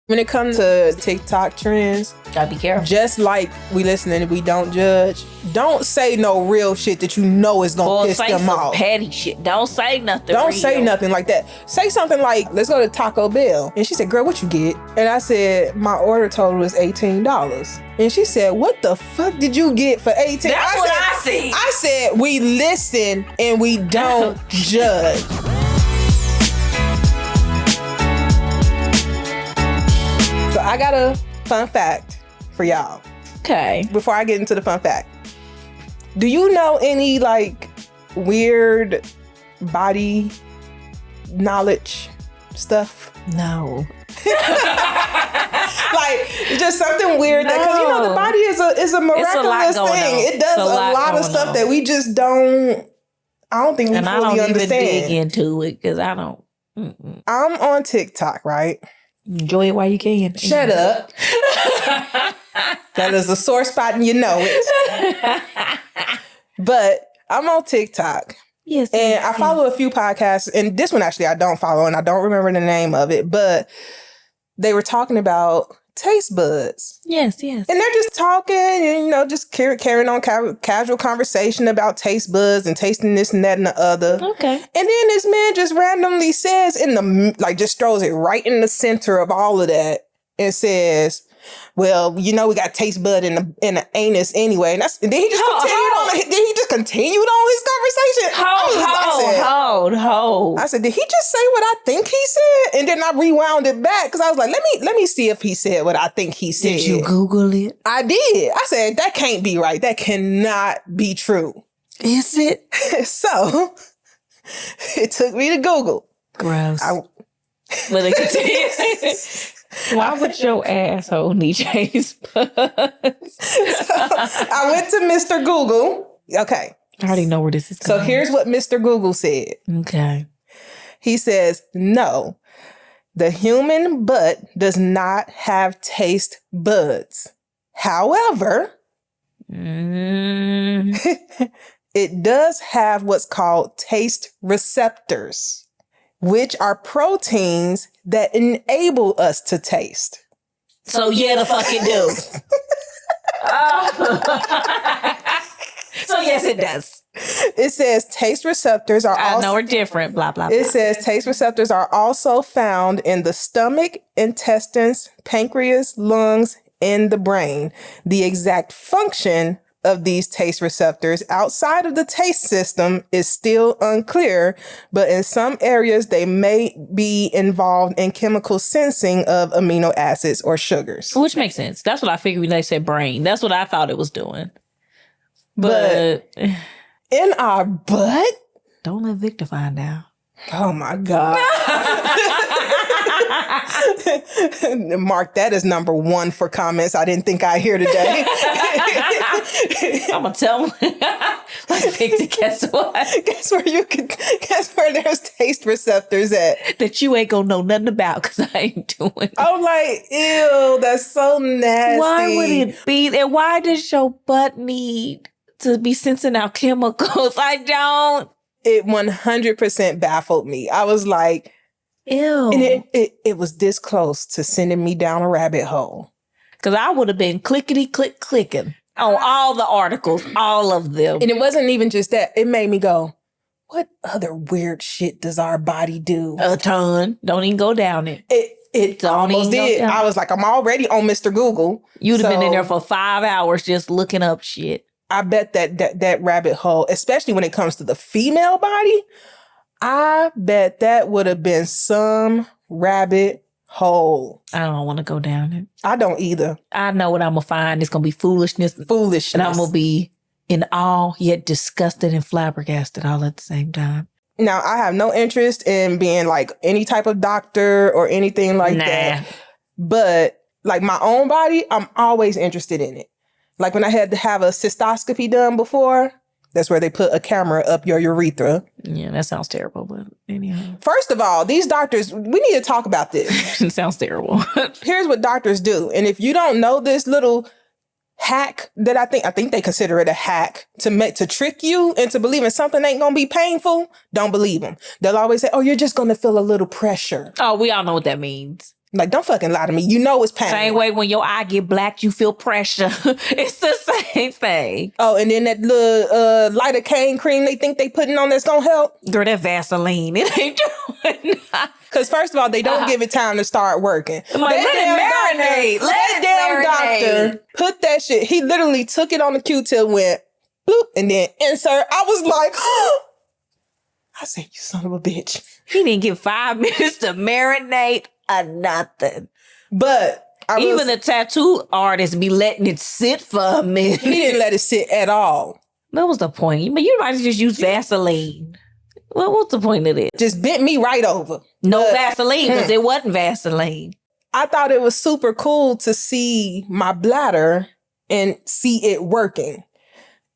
When it comes to TikTok trends, gotta be careful. Just like we listen and we don't judge, don't say no real shit that you know is gonna piss them off. Petty shit. Don't say nothing. Don't say nothing like that. Say something like, let's go to Taco Bell. And she said, girl, what you get? And I said, my order total was $18. And she said, what the fuck did you get for $18? That's what I see. I said, we listen and we don't judge. So I got a fun fact for y'all. Okay. Before I get into the fun fact, do you know any like weird body knowledge stuff? No. Like just something weird that, because you know the body is a miraculous thing. It does a lot of stuff that we just don't. I don't think we fully understand. And I don't even dig into it because I don't. I'm on TikTok, right? Enjoy it while you can. Shut up. That is a sore spot and you know it. But I'm on TikTok. Yes. And I follow a few podcasts, and this one actually I don't follow and I don't remember the name of it, but they were talking about taste buds. Yes. And they're just talking and, you know, just carrying on casual conversation about taste buds and tasting this and that and the other. Okay. And then this man just randomly says just throws it right in the center of all of that and says, well, you know, we got taste bud in the anus anyway. And then he just continued on his conversation. Hold. I said, did he just say what I think he said? And then I rewound it back because I was like, let me see if he said what I think he said. Did you Google it? I did. I said, that can't be right. That cannot be true. Is it? So it took me to Google. Gross. Why would your asshole need taste buds? So I went to Mr. Google. Okay. I already know where this is going. So here's what Mr. Google said. Okay. He says, no, the human butt does not have taste buds. However, it does have what's called taste receptors, which are proteins that enable us to taste. So yeah, the fuck it do. So yes, it does. It says taste receptors are I know we're different, blah, blah, blah. It says taste receptors are also found in the stomach, intestines, pancreas, lungs, and the brain. The exact function of these taste receptors outside of the taste system is still unclear, but in some areas they may be involved in chemical sensing of amino acids or sugars. Which makes sense. That's what I figured when they said brain. That's what I thought it was doing. But in our butt? Don't let Victor find out. Oh my God. Mark that as number 1 for comments I didn't think I'd hear today. I'm gonna tell him. Like, Victor, guess what? Guess where there's taste receptors at? That you ain't gonna know nothing about because I ain't doing it. I'm like, ew, that's so nasty. Why would it be there? Why does your butt need to be sensing out chemicals? I don't. It 100% baffled me. I was like, ew. And it was this close to sending me down a rabbit hole. Because I would have been clicking on all the articles, all of them. And it wasn't even just that. It made me go, what other weird shit does our body do? A ton. Don't even go down it. It almost did. I was like, I'm already on Mr. Google. You'd have been in there for 5 hours just looking up shit. I bet that rabbit hole, especially when it comes to the female body, I bet that would have been some rabbit hole. I don't want to go down it. I don't either. I know what I'm going to find. It's going to be foolishness. And I'm going to be in awe, yet disgusted and flabbergasted all at the same time. Now, I have no interest in being like any type of doctor or anything like that. But like my own body, I'm always interested in it. Like when I had to have a cystoscopy done before, that's where they put a camera up your urethra. Yeah, that sounds terrible, but anyhow. First of all, these doctors, we need to talk about this. It sounds terrible. Here's what doctors do. And if you don't know this little hack that I think they consider it a hack to trick you into believing something ain't going to be painful, don't believe them. They'll always say, oh, you're just going to feel a little pressure. Oh, we all know what that means. Like, don't fucking lie to me. You know it's pain. Same way when your eye get black, you feel pressure. It's the same thing. Oh, and then that little lidocaine cream they think they putting on that's gonna help. Girl, that Vaseline, it ain't doing nothing. Because first of all, they don't give it time to start working. Like, let it marinate. That damn doctor put that shit. He literally took it on the Q-tip, went bloop, and then insert. I was like, I said, you son of a bitch. He didn't give 5 minutes to marinate or nothing. But even the tattoo artist be letting it sit for a minute. He didn't let it sit at all. That was the point. But you might just use Vaseline. Well, what's the point of this? Just bent me right over. No Vaseline, because it wasn't Vaseline. I thought it was super cool to see my bladder and see it working.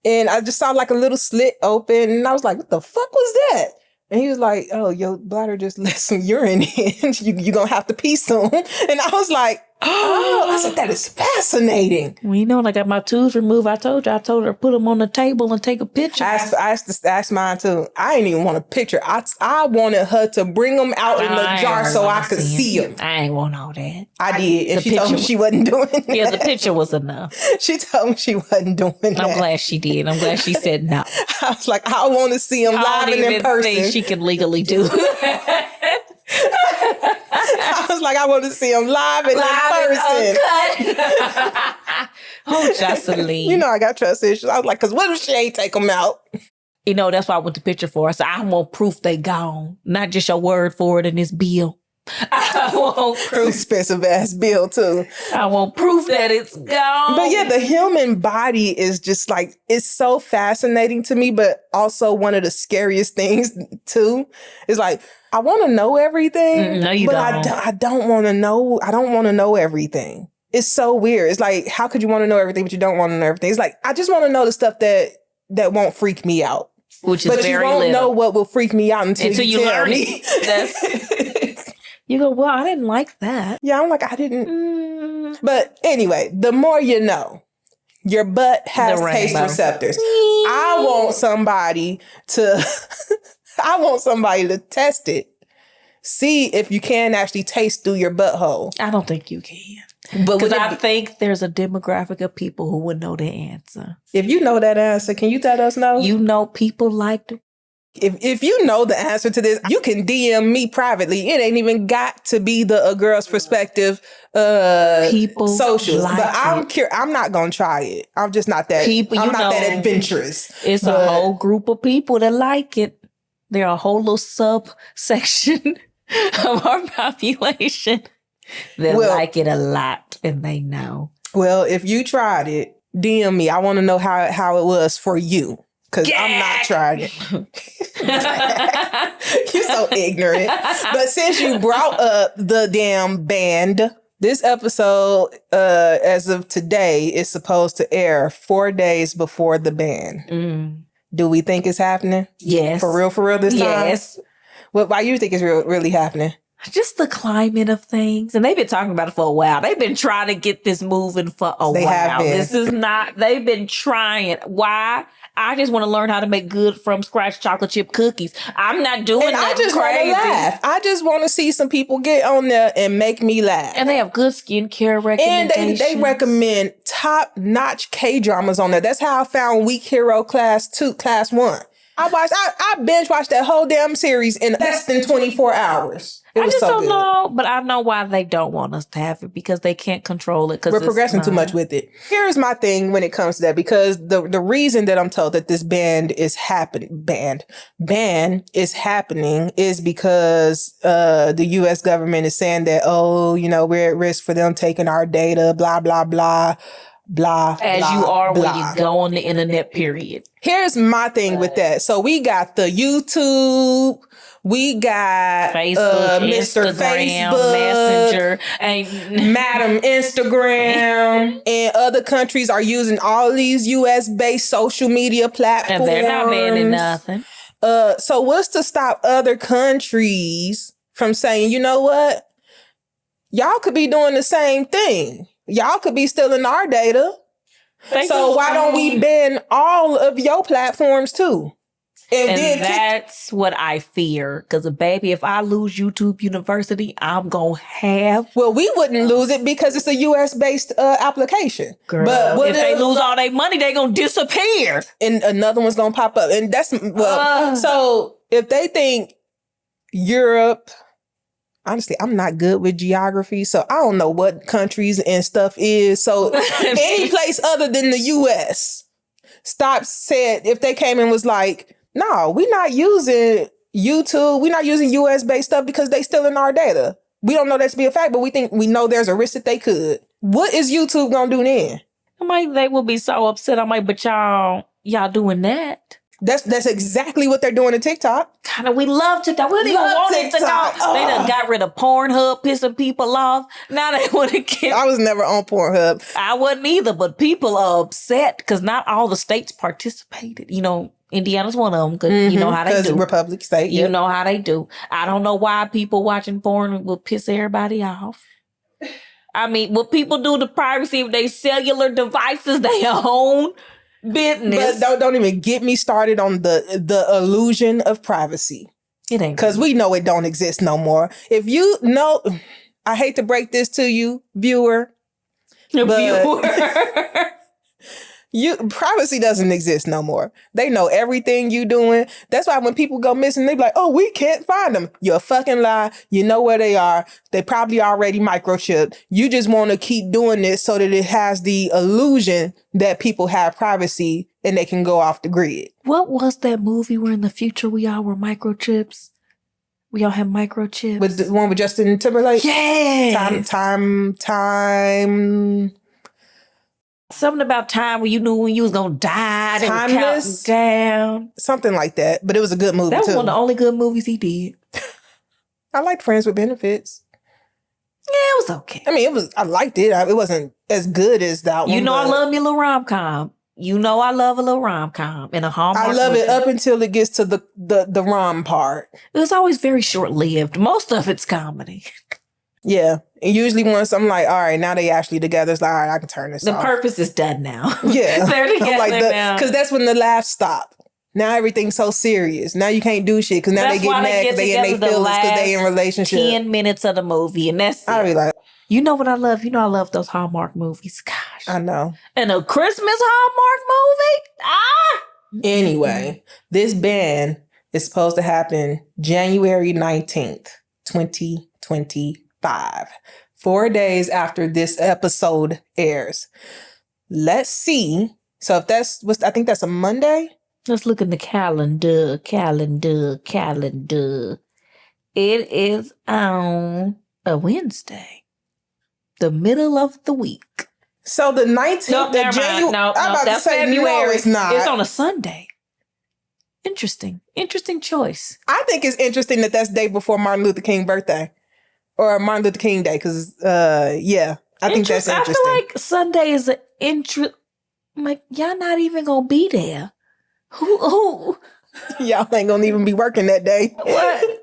And I just saw like a little slit open, and I was like, what the fuck was that? And he was like, oh, your bladder just let some urine in. You're going to have to pee soon. And I was like, oh, I said, that is fascinating. Well, you know, when I got my tubes removed, I told her to put them on the table and take a picture. I asked mine too. I didn't even want a picture. I wanted her to bring them out in the jar so I could see them. I ain't want all that. I did. And she told me she wasn't doing that. Yeah, the picture was enough. She told me she wasn't doing that. I'm glad she did. I'm glad she said no. I was like, I want to see them live and in person. Think she can legally do. I was like, I want to see them live and in person. Oh, Jocelyn. You know I got trust issues. I was like, because what if she ain't take them out? You know, that's why I want the picture for. I said, I want proof they gone. Not just your word for it in this bill. I want proof. Expensive ass bill too. I want proof that it's gone. But yeah, the human body is just like, it's so fascinating to me, but also one of the scariest things too. It's like, I want to know everything. No, you but don't. I don't want to know. I don't want to know everything. It's so weird. It's like, how could you want to know everything, but you don't want to know everything? It's like, I just want to know the stuff that won't freak me out. Which is but very you won't little. know what will freak me out until you tell learn me. it. You go, well, I didn't like that. Yeah, I'm like, I didn't. But anyway, the more you know, your butt has taste receptors. I want somebody to test it. See if you can actually taste through your butthole. I don't think you can. Because I think there's a demographic of people who would know the answer. If you know that answer, can you let us know? You know people like to. If you know the answer to this, you can DM me privately. It ain't even got to be a girl's perspective people social. Like but I'm not gonna try it. I'm just not that I'm not that adventurous. It's a whole group of people that like it. They're a whole little subsection of our population that like it a lot, and they know. Well, if you tried it, DM me. I want to know how it was for you. Because I'm not trying it. You're so ignorant. But since you brought up the damn band, this episode, as of today, is supposed to air 4 days before the band. Do we think it's happening? Yes. For real this time? Yes. Why you think it's really happening? Just the climate of things. And they've been talking about it for a while. They've been trying to get this moving for a while. Have been. They've been trying. Why? I just want to learn how to make good from scratch chocolate chip cookies. I'm not doing that. I just want to laugh. I just want to see some people get on there and make me laugh. And they have good skincare recommendations. And they recommend top-notch K-dramas on there. That's how I found Weak Hero Class 1. I binge watched that whole damn series in less than 24 hours. I just don't know, but I know why they don't want us to have it, because they can't control it. We're progressing too much with it. Here's my thing when it comes to that, because the reason that I'm told that this ban is happening is because the U.S. government is saying that, we're at risk for them taking our data, blah, blah, blah. Blah, as blah, you are blah. When you go on the internet, period. Here's my thing with that. So we got the YouTube, we got Facebook, Mr. Instagram, Facebook, Messenger, and Madam Instagram, and other countries are using all these US-based social media platforms. And they're not banning nothing. So what's to stop other countries from saying, you know what? Y'all could be doing the same thing. Y'all could be stealing our data. So why don't we ban all of your platforms too? And that's what I fear. Because, baby, if I lose YouTube University, I'm going to have... Well, we wouldn't lose it because it's a U.S.-based application. Girl, but if they lose all their money, they're going to disappear. And another one's going to pop up. And that's... Well, so if they think Europe... Honestly, I'm not good with geography, so I don't know what countries and stuff is. So any place other than the U.S. said, if they came and was like, no, we're not using YouTube, we're not using U.S.-based stuff because they stealing our data. We don't know that to be a fact, but we know there's a risk that they could. What is YouTube gonna do then? I'm like, they will be so upset. I'm like, but y'all doing that. That's exactly what they're doing to TikTok. Kind of, we love TikTok. We don't even want TikTok. They done got rid of Pornhub, pissing people off. Now they want to get... I was never on Pornhub. I wasn't either, but people are upset because not all the states participated. You know, Indiana's one of them because you know how they do. Republic state. You know how they do. I don't know why people watching porn will piss everybody off. I mean, what people do to privacy of their cellular devices, they own... business. But don't even get me started on the illusion of privacy. It ain't. Because we know it don't exist no more. If you know, I hate to break this to you, viewer. Privacy doesn't exist no more. They know everything you doing. That's why when people go missing, they be like, oh, we can't find them. You're a fucking lie. You know where they are. They probably already microchipped. You just want to keep doing this so that it has the illusion that people have privacy and they can go off the grid. What was that movie where in the future we all were microchips? We all have microchips. With the one with Justin Timberlake? Yeah. Time. Something about time when you knew when you was gonna die. Timeless? Down. Something like that. But it was a good movie, that was too. One of the only good movies he did. I liked Friends with Benefits. Yeah, it was okay. I mean, I liked it. It wasn't as good as that one. You know I love me a little rom-com. You know I love a little rom-com and a Hallmark I love movie. it up until it gets to the rom part. It was always very short-lived. Most of it's comedy. Yeah. And usually once I'm like, all right, now they actually together, it's like, all right, I can turn this off. The purpose is done now. Yeah. They're together now. Because that's when the laughs stop. Now everything's so serious. Now you can't do shit because now they get mad because they in their feelings because they in relationship. 10 minutes of the movie and that's it. I be like, you know what I love? You know I love those Hallmark movies. Gosh. I know. And a Christmas Hallmark movie? Anyway, this ban is supposed to happen January 19th, 2025. 4 days after this episode airs. Let's see. So if I think that's a Monday. Let's look in the calendar. It is on a Wednesday. The middle of the week. So the 19th of January. No, I'm about to say February. No, it's not. It's on a Sunday. Interesting choice. I think it's interesting that that's the day before Martin Luther King birthday. Or Martin Luther King Day, because, yeah, I think that's interesting. I feel like Sunday is an I'm like, y'all not even going to be there. Who? Y'all ain't going to even be working that day. What?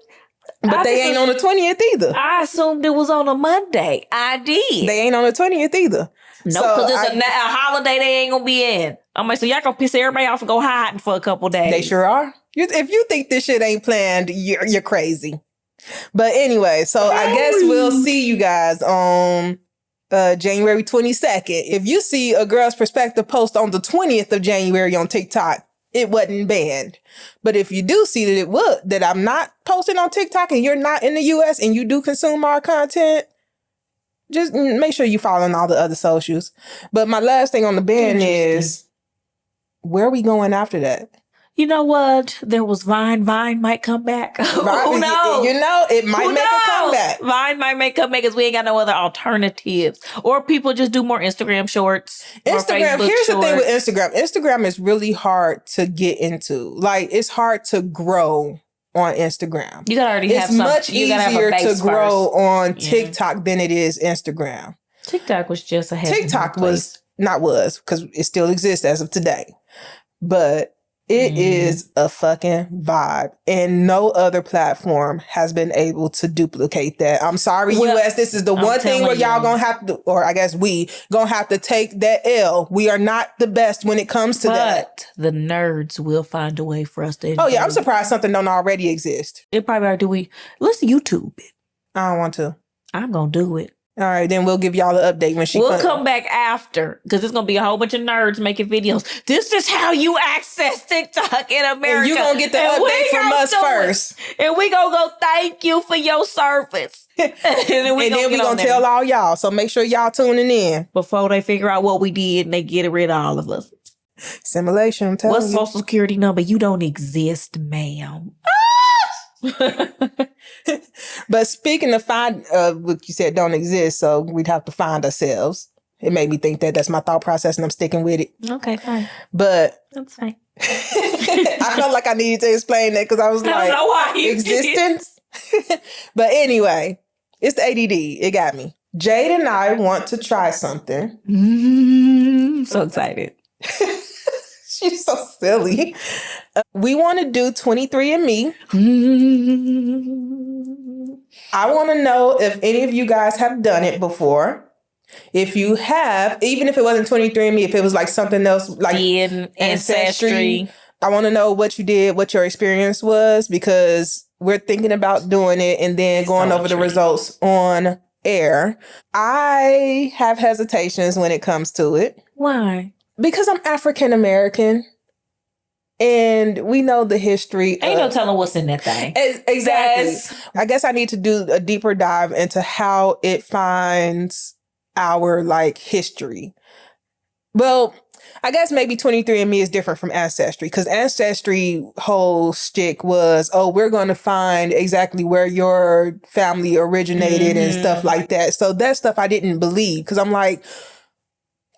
But they ain't on the 20th either. I assumed it was on a Monday. I did. They ain't on the 20th either. No, because it's a holiday they ain't going to be in. I'm like, so y'all going to piss everybody off and go hiding for a couple days. They sure are. If you think this shit ain't planned, you're crazy. But anyway, so I guess we'll see you guys on January 22nd. If you see a Girl's Perspective post on the 20th of January on TikTok, it wasn't banned. But if you do see that I'm not posting on TikTok and you're not in the US and you do consume our content, just make sure you follow all the other socials. But my last thing on the ban is, where are we going after that? You know what? There was Vine. Vine might come back. Who knows? You know, it might make a comeback. Vine might make a comeback because we ain't got no other alternatives. Or people just do more Instagram shorts. Instagram, here's the thing with Instagram. Instagram is really hard to get into. Like, it's hard to grow on Instagram. You gotta already have something. It's much easier to grow on TikTok than it is Instagram. TikTok was just a TikTok was, because it still exists as of today. But It is a fucking vibe, and no other platform has been able to duplicate that. I'm sorry, US. This is the one thing where y'all gonna have to, or I guess we gonna have to take that L. We are not the best when it comes to that. But the nerds will find a way for us to. Oh yeah, I'm surprised something don't already exist. It probably do. Let's YouTube it. I don't want to. I'm gonna do it. All right, then we'll give y'all an update when she We'll come back after, because there's going to be a whole bunch of nerds making videos. This is how you access TikTok in America. And you're going to get the update from us first. And we going to go, thank you for your service. and then we going to tell all y'all. So make sure y'all tuning in. Before they figure out what we did and they get rid of all of us. Simulation, I'm telling you. What's social security number? You don't exist, ma'am. But speaking of what you said don't exist, so we'd have to find ourselves. It made me think that's my thought process, and I'm sticking with it. Okay, fine. But that's fine. I felt like I needed to explain that because I was like, I don't know why existence. But anyway, it's the ADD. It got me. Jade and I want to try something. So excited. She's so silly. We want to do 23andMe. I want to know if any of you guys have done it before. If you have, even if it wasn't 23andMe, if it was like something else, like Ancestry, I want to know what you did, what your experience was, because we're thinking about doing it and then going over the results on air. I have hesitations when it comes to it. Why? Because I'm African American, and we know the history. Ain't no telling what's in that thing. Exactly. Yes. I guess I need to do a deeper dive into how it finds our history. Well, I guess maybe 23andMe is different from Ancestry, because Ancestry whole shtick was, we're going to find exactly where your family originated and stuff like that. So that stuff I didn't believe, because I'm like,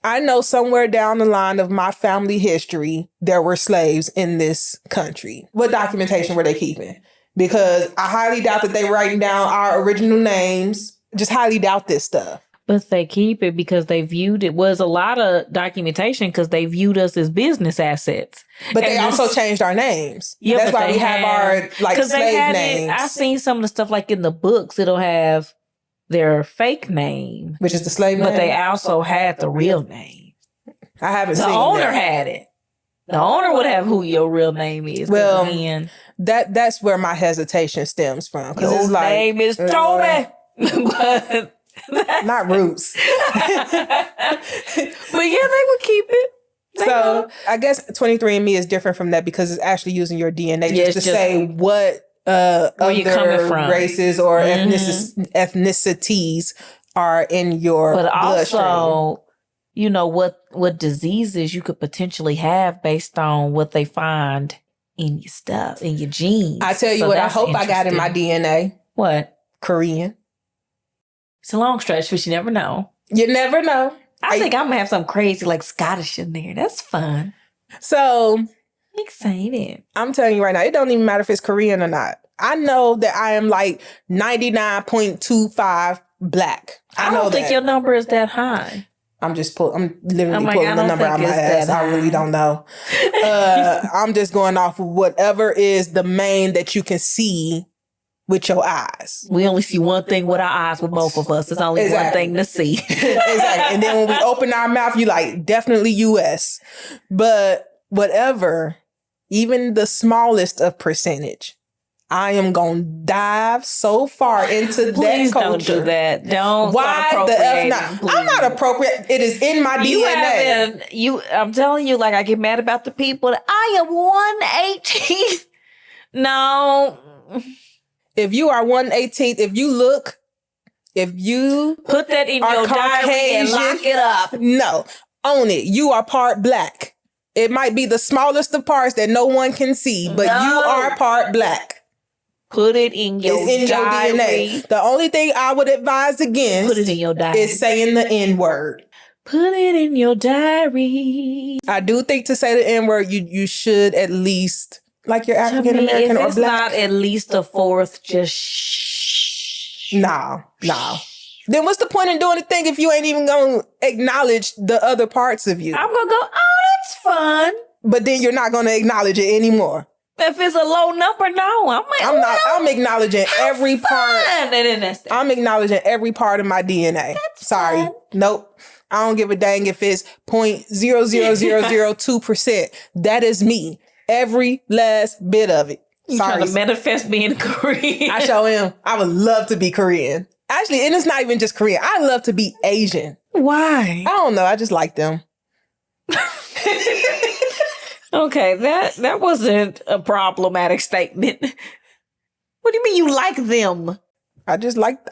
I know somewhere down the line of my family history, there were slaves in this country. What documentation were they keeping? Because I highly doubt that they were writing down our original names. Just highly doubt this stuff. But they keep it because they viewed it was a lot of documentation because they viewed us as business assets. But they also changed our names. Yeah, that's why we have our slave names. I've seen some of the stuff in the books. It'll have their fake name, which is the slave name, but they also had the real name. I haven't seen the owner had it. The owner would have who your real name is. Well, that's where my hesitation stems from, because it's like name is Toby, but not Roots. But yeah, they would keep it. So I guess 23andMe is different from that because it's actually using your DNA just to say what where you coming from, races or ethnicities are in your bloodstream. Also, what diseases you could potentially have based on what they find in your stuff, in your genes. I tell you what, I hope I got in my DNA. What? Korean. It's a long stretch, but you never know. You never know. I think I'm gonna have something crazy like Scottish in there. That's fun. So excited. I'm telling you right now, it don't even matter if it's Korean or not. I know that I am 99.25 black. I don't think your number is that high. I'm literally pulling the number out of my ass. I really don't know. I'm just going off of whatever is the main that you can see with your eyes. We only see one thing with our eyes with both of us. It's only one thing to see. Exactly. And then when we open our mouth, you definitely US. But whatever, even the smallest of percentage, I am going to dive so far into Please that culture. Don't do that. Don't. Why the F not? I'm not appropriate. It is in my DNA. I'm telling you, I get mad about the people. I am 1/18th. No. If you are 1/18th, if you put that in your diary and lock it up. No. Own it. You are part black. It might be the smallest of parts that no one can see, but you are part black. Put it in your diary. Your DNA. The only thing I would advise against put it in your diary. Is saying the N-word. Put it in your diary. I do think to say the N-word, you should at least, you're African American or black. Not at least a fourth, just shh. No. Then what's the point in doing the thing if you ain't even going to acknowledge the other parts of you? I'm going to go, oh, that's fun. but then you're not going to acknowledge it anymore. If it's a low number, no. I'm acknowledging every part. I'm acknowledging every part of my DNA. Sorry. Fun. Nope. I don't give a dang if it's 0.00002%. That is me. Every last bit of it. You trying to manifest being Korean? I sure am. I would love to be Korean. Actually, and it's not even just Korean. I love to be Asian. Why? I don't know. I just like them. Okay, that wasn't a problematic statement. What do you mean you like them? I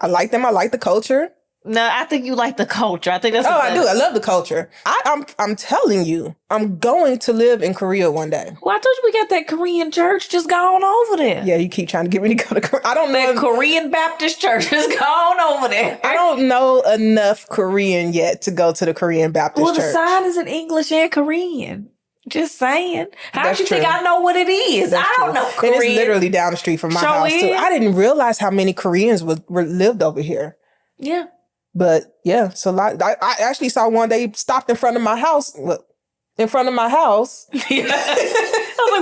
like them. I like the culture. No, I think you like the culture. I think that's. I do. I love the culture. I'm telling you, I'm going to live in Korea one day. Well, I told you we got that Korean church. Just gone over there. Yeah, you keep trying to get me to go to Korea. I don't know. That Korean Baptist church is gone over there. I don't know enough Korean yet to go to the Korean Baptist church. Well, the sign is in English and Korean. Just saying. How do you think I know what it is? I don't know Korean. And it's literally down the street from my house, too. I didn't realize how many Koreans were lived over here. Yeah. But yeah, so I actually saw one, they stopped in front of my house. I was like,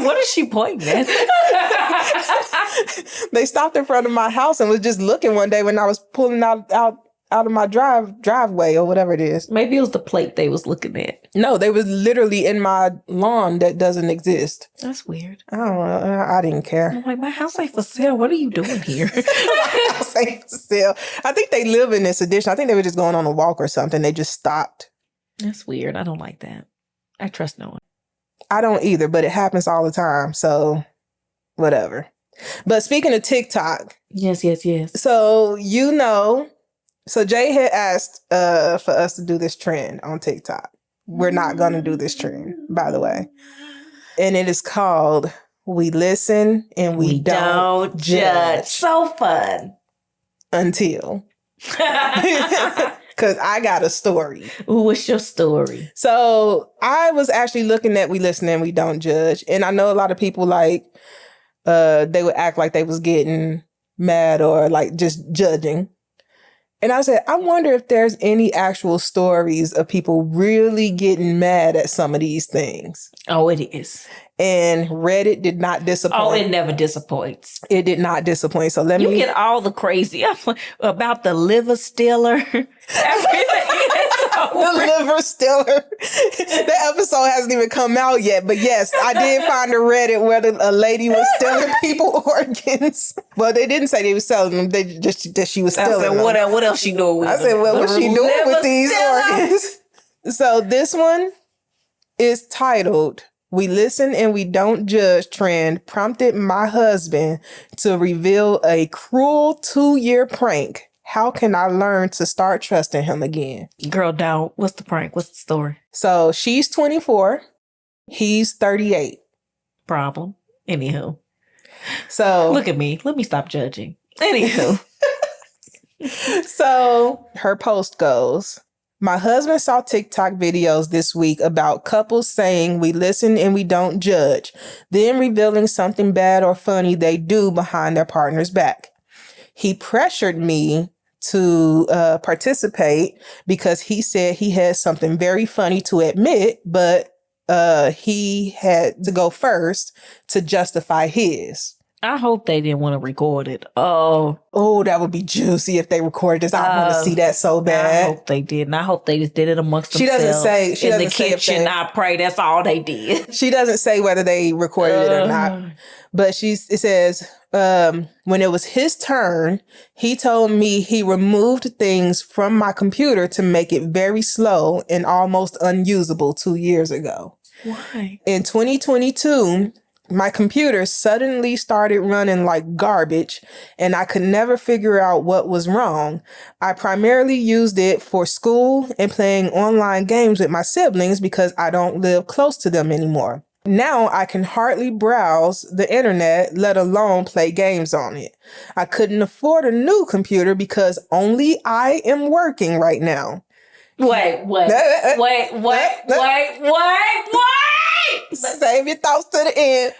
what is she pointing at? They stopped in front of my house and was just looking one day when I was pulling out of my driveway or whatever it is. Maybe it was the plate they was looking at. No, they was literally in my lawn that doesn't exist. That's weird. I don't know. I didn't care. I'm like, my house ain't for sale. What are you doing here? My house ain't for sale. I think they live in this addition. I think they were just going on a walk or something. They just stopped. That's weird. I don't like that. I trust no one. I don't either, but it happens all the time. So whatever. But speaking of TikTok. Yes. So, so Jay had asked for us to do this trend on TikTok. We're not going to do this trend, by the way. And it is called We Listen and We Don't Judge. So fun. Until. Because I got a story. Ooh, what's your story? So I was actually looking at We Listen and We Don't Judge. And I know a lot of people they would act like they was getting mad or like just judging. And I said, I wonder if there's any actual stories of people really getting mad at some of these things. Oh, it is. And Reddit did not disappoint. Oh, it never disappoints. It did not disappoint. So you get all the crazy about the liver stealer. The liver stealer. The episode hasn't even come out yet. But yes, I did find a Reddit where a lady was stealing people organs. Well, they didn't say they were selling them. They just that she was stealing them. What else she doing with them? I said, well, what's she doing with these organs? So this one is titled We Listen and We Don't Judge trend prompted my husband to reveal a cruel 2-year prank. How can I learn to start trusting him again? Girl, don't. What's the prank? What's the story? So she's 24. He's 38. Problem. Anywho. So look at me. Let me stop judging. Anywho. So her post goes, my husband saw TikTok videos this week about couples saying we listen and we don't judge, then revealing something bad or funny they do behind their partner's back. He pressured me to participate because he said he had something very funny to admit, but he had to go first to justify his. I hope they didn't want to record it. Oh, that would be juicy if they recorded this. I want to see that so bad. I hope they did. And I hope they just did it amongst themselves. She doesn't say. She doesn't say in the kitchen. I pray that's all they did. She doesn't say whether they recorded it or not. But it says, when it was his turn, he told me he removed things from my computer to make it very slow and almost unusable 2 years ago. Why? In 2022, my computer suddenly started running like garbage and I could never figure out what was wrong. I primarily used it for school and playing online games with my siblings because I don't live close to them anymore. Now I can hardly browse the internet, let alone play games on it. I couldn't afford a new computer because only I am working right now. Wait. Save your thoughts to the end.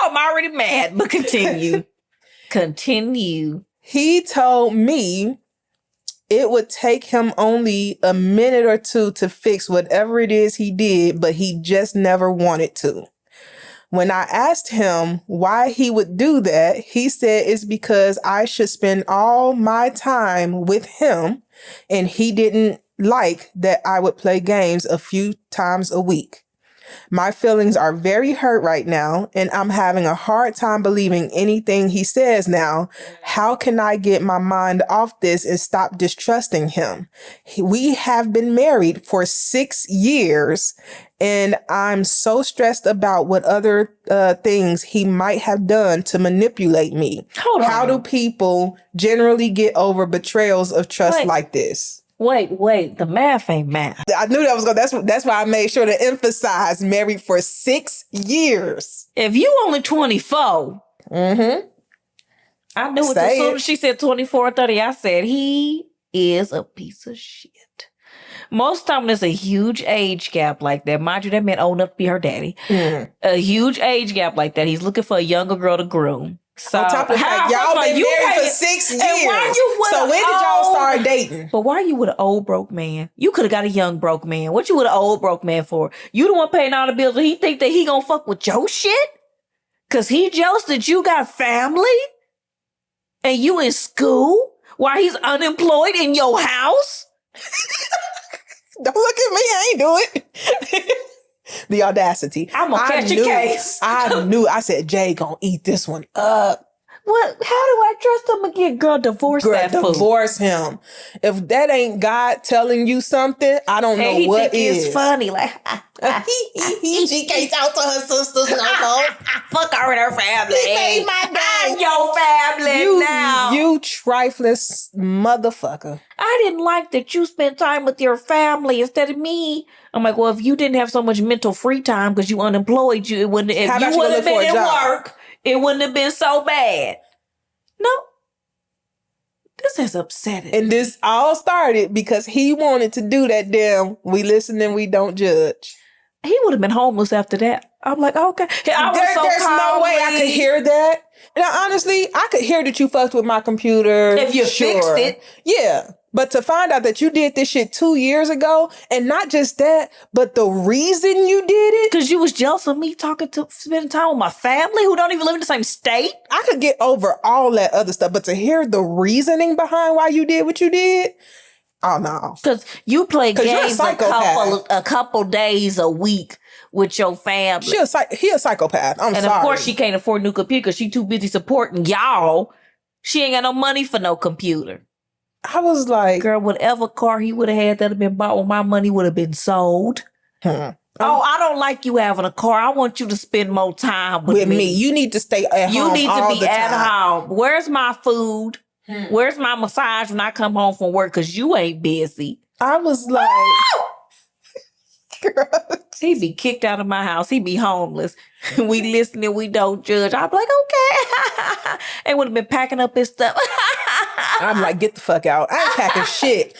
I'm already mad, but continue. Continue. He told me it would take him only a minute or two to fix whatever it is he did, but he just never wanted to. When I asked him why he would do that, he said it's because I should spend all my time with him, and he didn't like that I would play games a few times a week. My feelings are very hurt right now, and I'm having a hard time believing anything he says now. How can I get my mind off this and stop distrusting him? We have been married for 6 years, and I'm so stressed about what other things he might have done to manipulate me. Hold on. How do people generally get over betrayals of trust like this? Wait, the math ain't math. I knew that was going. That's why I made sure to emphasize married for 6 years. If you only 24, I knew it as soon as she said 24 30. I said he is a piece of shit. Most time there's a huge age gap like that. Mind you, that man old enough to be her daddy. A huge age gap like that. He's looking for a younger girl to groom. So, on top of the fact, y'all been married for 6 years. So when did y'all start dating? But why are you with an old broke man? You could have got a young broke man. What you with an old broke man for? You the one paying all the bills, and he think that he gonna fuck with your shit? Cause he jealous that you got family? And you in school? While he's unemployed in your house? Don't look at me, I ain't do it. The audacity. I'm gonna catch a case. I knew. I said, Jay gonna eat this one up. What? How do I trust him again? Girl, divorce that fool. Divorce him. If that ain't God telling you something, I don't know what is. It's funny. Like, she can't talk to her sisters no more. Fuck her and her family. He made my day. I'm your family now. You trifless motherfucker. I didn't like that you spent time with your family instead of me. I'm like, well, if you didn't have so much mental free time because you unemployed, it wouldn't. If you would have been at work, it wouldn't have been so bad. No. This is upsetting. And this all started because he wanted to do that damn we listen and we don't judge. He would have been homeless after that. I'm like, okay. There's no way I could hear that. Now, honestly, I could hear that you fucked with my computer. If you fixed it. Yeah. But to find out that you did this shit 2 years ago, and not just that, but the reason you did it. Because you was jealous of me spending time with my family who don't even live in the same state. I could get over all that other stuff, but to hear the reasoning behind why you did what you did, oh no. Because you play games a couple days a week with your family. He a psychopath. I'm sorry. And of course she can't afford a new computer because she too busy supporting y'all. She ain't got no money for no computer. I was like, girl, whatever car he would have had that have been bought with my money would have been sold. Oh, I don't like you having a car. I want you to spend more time with me. You need to stay at home. You need to be at home. Where's my food? Where's my massage when I come home from work? Because you ain't busy. I was like, he be kicked out of my house. He be homeless. We listen and we don't judge. I'm like, okay. And would have been packing up his stuff. I'm like, get the fuck out. I ain't packing shit.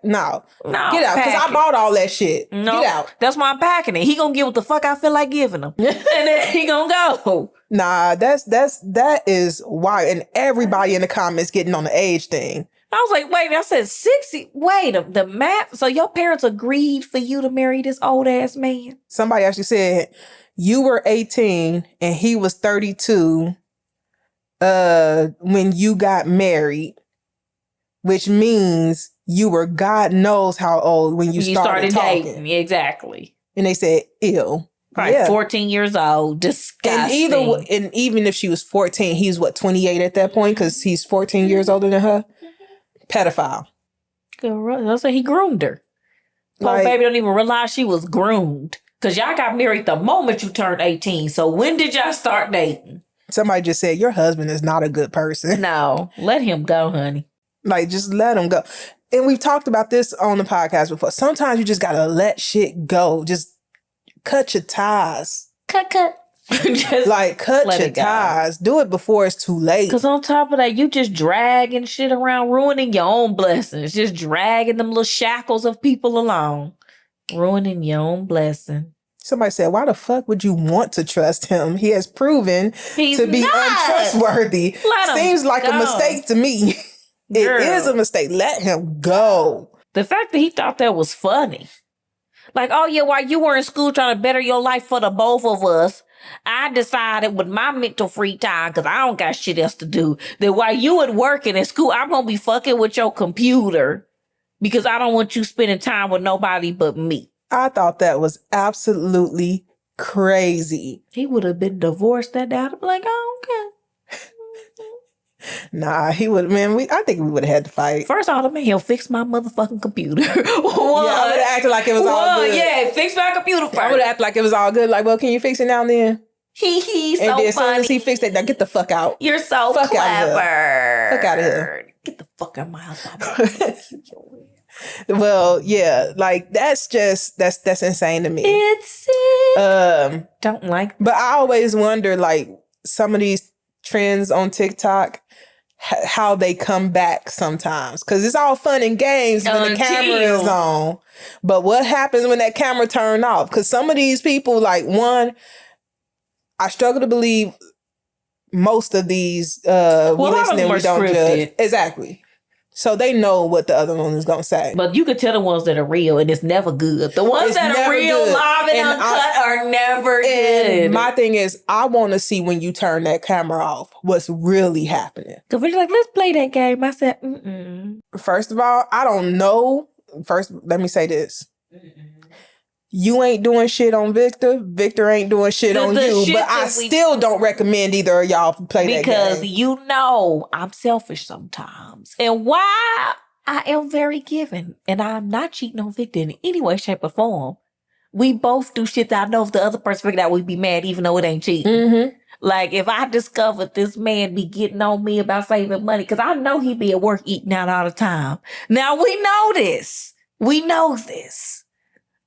No, get out. Because I bought all that shit. No, get out. That's why I'm packing it. He gonna get what the fuck I feel like giving him. And then he gonna go. Nah, that is why. And everybody in the comments getting on the age thing. I was like, wait, I said 60. Wait, the math. So your parents agreed for you to marry this old ass man? Somebody actually said you were 18 and he was 32 when you got married, which means you were God knows how old when you started talking. Dating. Exactly. And they said, ew. Right, 14 years old. Disgusting. And even if she was 14, he's 28 at that point because he's 14 years older than her. Pedophile. I said he groomed her. Poor baby don't even realize she was groomed. Because y'all got married the moment you turned 18. So when did y'all start dating? Somebody just said, your husband is not a good person. No, let him go, honey. Like, just let him go. And we've talked about this on the podcast before. Sometimes you just got to let shit go. Just cut your ties. Cut. Just like, cut your ties. Do it before it's too late. Because on top of that, you just dragging shit around, ruining your own blessings. Just dragging them little shackles of people along. Ruining your own blessing. Somebody said, why the fuck would you want to trust him? He has proven to be untrustworthy. Seems like a mistake to me. Girl. It is a mistake. Let him go. The fact that he thought that was funny. Like, oh yeah, while you were in school trying to better your life for the both of us, I decided with my mental free time, because I don't got shit else to do, that while you at work and in school, I'm going to be fucking with your computer because I don't want you spending time with nobody but me. I thought that was absolutely crazy. He would have been divorced that day. I'd be like, oh, okay. Nah, he would. Man, I think we would have had to fight. First of all, the man, he'll fix my motherfucking computer. Yeah, I would have acted like it was all good. Yeah, fix my computer first. I would have acted like it was all good. Like, well, can you fix it now and then? He so and then funny. As soon as he fixed it, now get the fuck out. You're so clever. Fuck out of here. Get the fuck out of my house. Well, yeah, like that's insane to me. It's sick. Don't like that. But I always wonder, like, some of these trends on TikTok, how they come back sometimes. Because it's all fun and games when the camera is on. But what happens when that camera turned off? Because some of these people, like, one, I struggle to believe most of these we listening, we don't judge. Exactly. So they know what the other one is going to say. But you could tell the ones that are real, and it's never good. The ones that are real, good. Live and uncut are never good. My thing is, I want to see when you turn that camera off, what's really happening. Because we're like, let's play that game. I said, mm-mm. First of all, I don't know. First, let me say this. Mm-mm. You ain't doing shit on Victor. Victor ain't doing shit on you. But I still don't recommend either of y'all play that game. Because you know I'm selfish sometimes. And while I am very giving, and I'm not cheating on Victor in any way, shape, or form, we both do shit that I know if the other person figured out we'd be mad even though it ain't cheating. Mm-hmm. Like if I discovered this man be getting on me about saving money, because I know he be at work eating out all the time. Now we know this. We know this.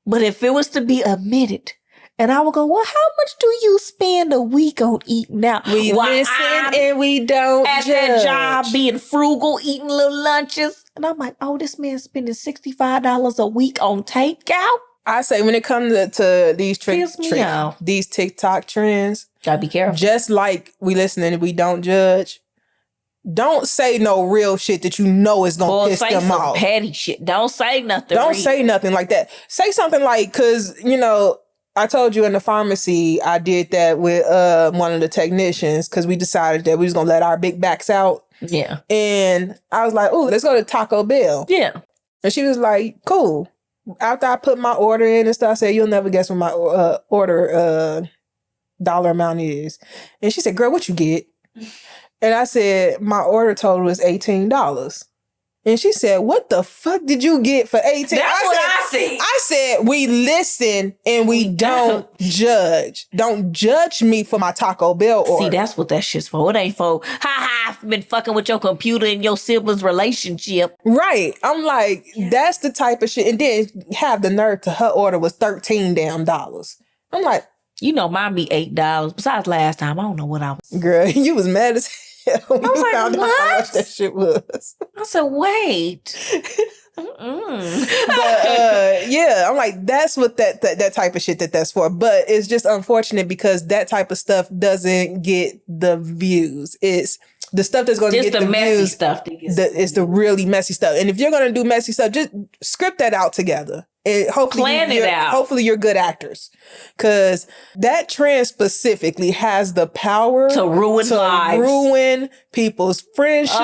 But if it was to be admitted, and I would go, well, how much do you spend a week on eating out? We listen and we don't at judge. That job, being frugal, eating little lunches. And I'm like, oh, this man's spending $65 a week on takeout? I say when it comes to these these TikTok trends, gotta be careful. Just like we listen and we don't judge, don't say no real shit that you know is going to piss them off. Petty shit. Don't say nothing. Don't say nothing like that. Say something like, because, you know, I told you in the pharmacy, I did that with one of the technicians because we decided that we was going to let our big backs out. Yeah. And I was like, ooh, let's go to Taco Bell. Yeah. And she was like, cool. After I put my order in and stuff, I said, you'll never guess what my order dollar amount is. And she said, girl, what you get? And I said, my order total is $18. And she said, what the fuck did you get for $18? I see. I said, we listen and we don't judge. Don't judge me for my Taco Bell order. See, that's what that shit's for. It ain't for, I've been fucking with your computer and your siblings' relationship. Right. I'm like, that's the type of shit. And then have the nerve to her order was $13 damn. I'm like, you know, mine be $8. Besides last time, I don't know what I was. Girl, you was mad as hell when you found out how much that shit was. I said, wait. But yeah, I'm like, that's what that type of shit that's for. But it's just unfortunate because that type of stuff doesn't get the views. It's the stuff that's going to get the messy views, stuff. It's the really messy stuff. And if you're going to do messy stuff, just script that out together. And hopefully plan it out. Hopefully you're good actors. Because that trend specifically has the power to ruin lives. Ruin people's friendships.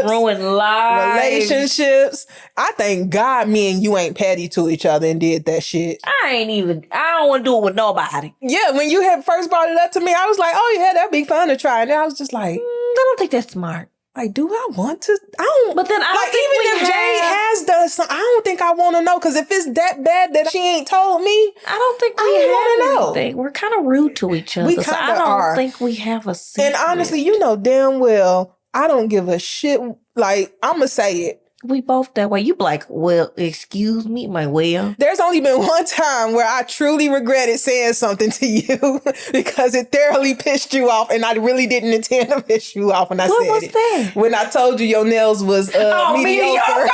Ruin lives. Relationships. I thank God me and you ain't petty to each other and did that shit. I don't want to do it with nobody. Yeah, when you had first brought it up to me, I was like, oh yeah, that'd be fun to try. And I was just like, I don't think that's smart. Like, do I want to? I don't. But then I don't think even if Jay has done something, I don't think I want to know. Because if it's that bad that she ain't told me, I don't think we want to know. We're kind of rude to each other. We kind of are. I don't think we have a secret. And honestly, you know damn well, I don't give a shit. Like, I'm gonna say it. We both that way. You be like, well, excuse me, my well. There's only been one time where I truly regretted saying something to you because it thoroughly pissed you off, and I really didn't intend to piss you off when I said it. What was that? When I told you your nails was mediocre.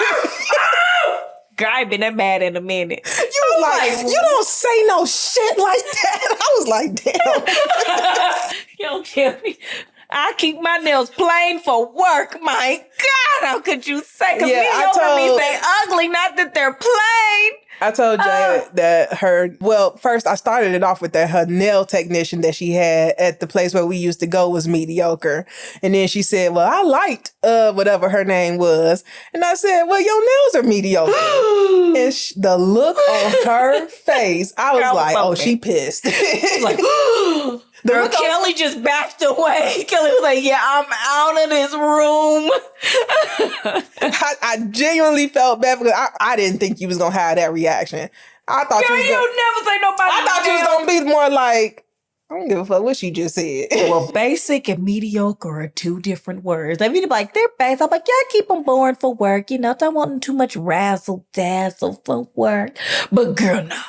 Girl, I ain't been that mad in a minute. You was like, you don't say no shit like that. I was like, damn. You don't kill me. I keep my nails plain for work. My God, how could you say? Because mediocre means they ugly, not that they're plain. I told Jay that first I started it off with that her nail technician that she had at the place where we used to go was mediocre. And then she said, well, I liked whatever her name was. And I said, well, your nails are mediocre. And the look on her face, I was like, oh, she pissed. She's like, Girl, Kelly just backed away. Kelly was like, yeah, I'm out of this room. I genuinely felt bad because I didn't think you was going to have that reaction. I thought you never say nobody. I thought you was going to be more like, I don't give a fuck what she just said. Well, basic and mediocre are two different words. I mean, like, they're basic. I'm like, yeah, I keep them boring for work. You know, don't want too much razzle dazzle for work. But girl, no.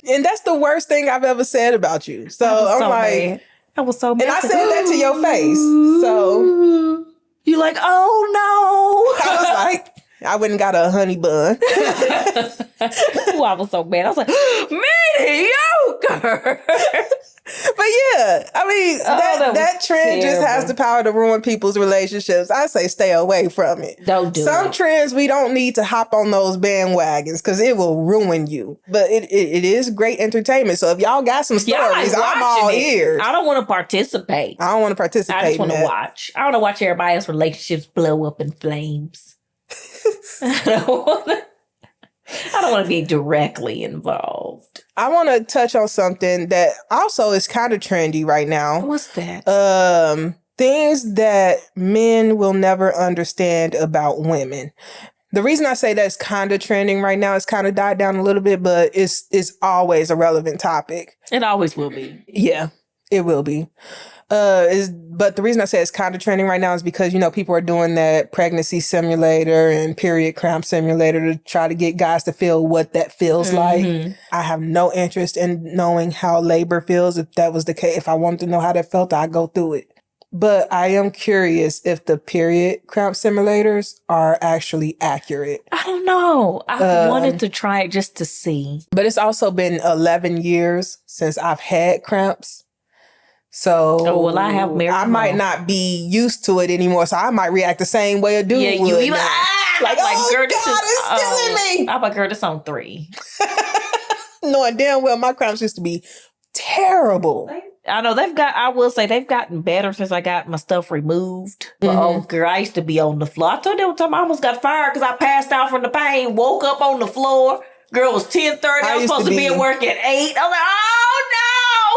And that's the worst thing I've ever said about you. So I'm like, I was so mad. And I said that to your face. So you like, oh no. I was like, I went and got a honey bun. Ooh, I was so mad. I was like, mediocre. But yeah, I mean, that trend just has the power to ruin people's relationships. I say stay away from it. Don't do it. Some trends, we don't need to hop on those bandwagons because it will ruin you. But it is great entertainment. So if y'all got some stories, I'm all ears. I don't want to participate. I don't want to participate. I just want to watch. I want to watch everybody else's relationships blow up in flames. I don't want to be directly involved. I want to touch on something that also is kind of trendy right now. What's that? Things that men will never understand about women. The reason I say that's kind of trending right now, it's kind of died down a little bit, but it's always a relevant topic. It always will be. Yeah, it will be. But the reason I say it's kind of trending right now is because, you know, people are doing that pregnancy simulator and period cramp simulator to try to get guys to feel what that feels like. I have no interest in knowing how labor feels. If that was the case, if I wanted to know how that felt, I'd go through it. But I am curious if the period cramp simulators are actually accurate. I don't know. I wanted to try it just to see. But it's also been 11 years since I've had cramps. So I have I might not be used to it anymore. So I might react the same way a dude would. You like, oh, girl, God, it's killing me. I'm like, girl, this on 3. Knowing damn well my cramps used to be terrible. I know I will say they've gotten better since I got my stuff removed. But oh, girl, I used to be on the floor. I told you one time I almost got fired because I passed out from the pain, woke up on the floor. Girl, it was 10:30. I was supposed to be at work at 8. I was like, oh, no.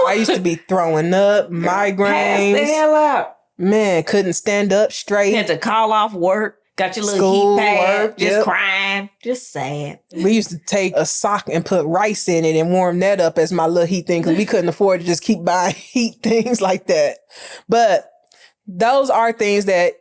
I used to be throwing up, migraines. Pass the hell out. Man, couldn't stand up straight. Had to call off work. Got your little School, heat pad. work, Just crying. Just sad. We used to take a sock and put rice in it and warm that up as my little heat thing because we couldn't afford to just keep buying heat things like that. But those are things that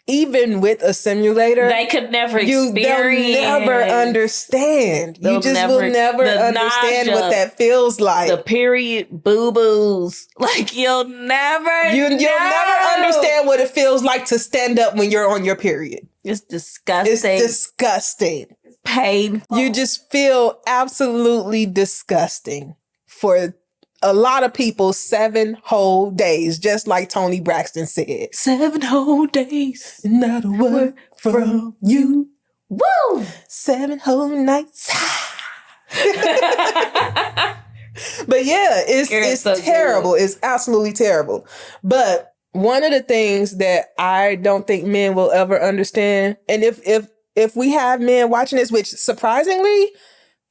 even with a simulator, they could never experience. They'll never understand. You just will never understand what that feels like. The period boo-boos. Like you'll never understand what it feels like to stand up when you're on your period. It's disgusting. It's disgusting. It's painful. You just feel absolutely disgusting for a lot of people, 7 whole days, just like Tony Braxton said. 7 whole days. Not a word from you. Woo! 7 whole nights. But yeah, it's so terrible. Good. It's absolutely terrible. But one of the things that I don't think men will ever understand, and if we have men watching this, which surprisingly,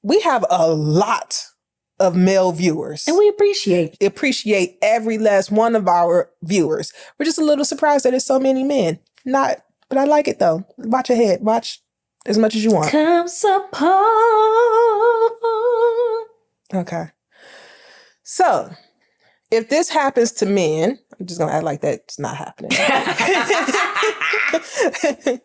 we have a lot of male viewers. And we appreciate every last one of our viewers. We're just a little surprised that there's so many men. But I like it though. Watch ahead. Watch as much as you want. Come support. Okay. So, if this happens to men, I'm just going to act like that's not happening.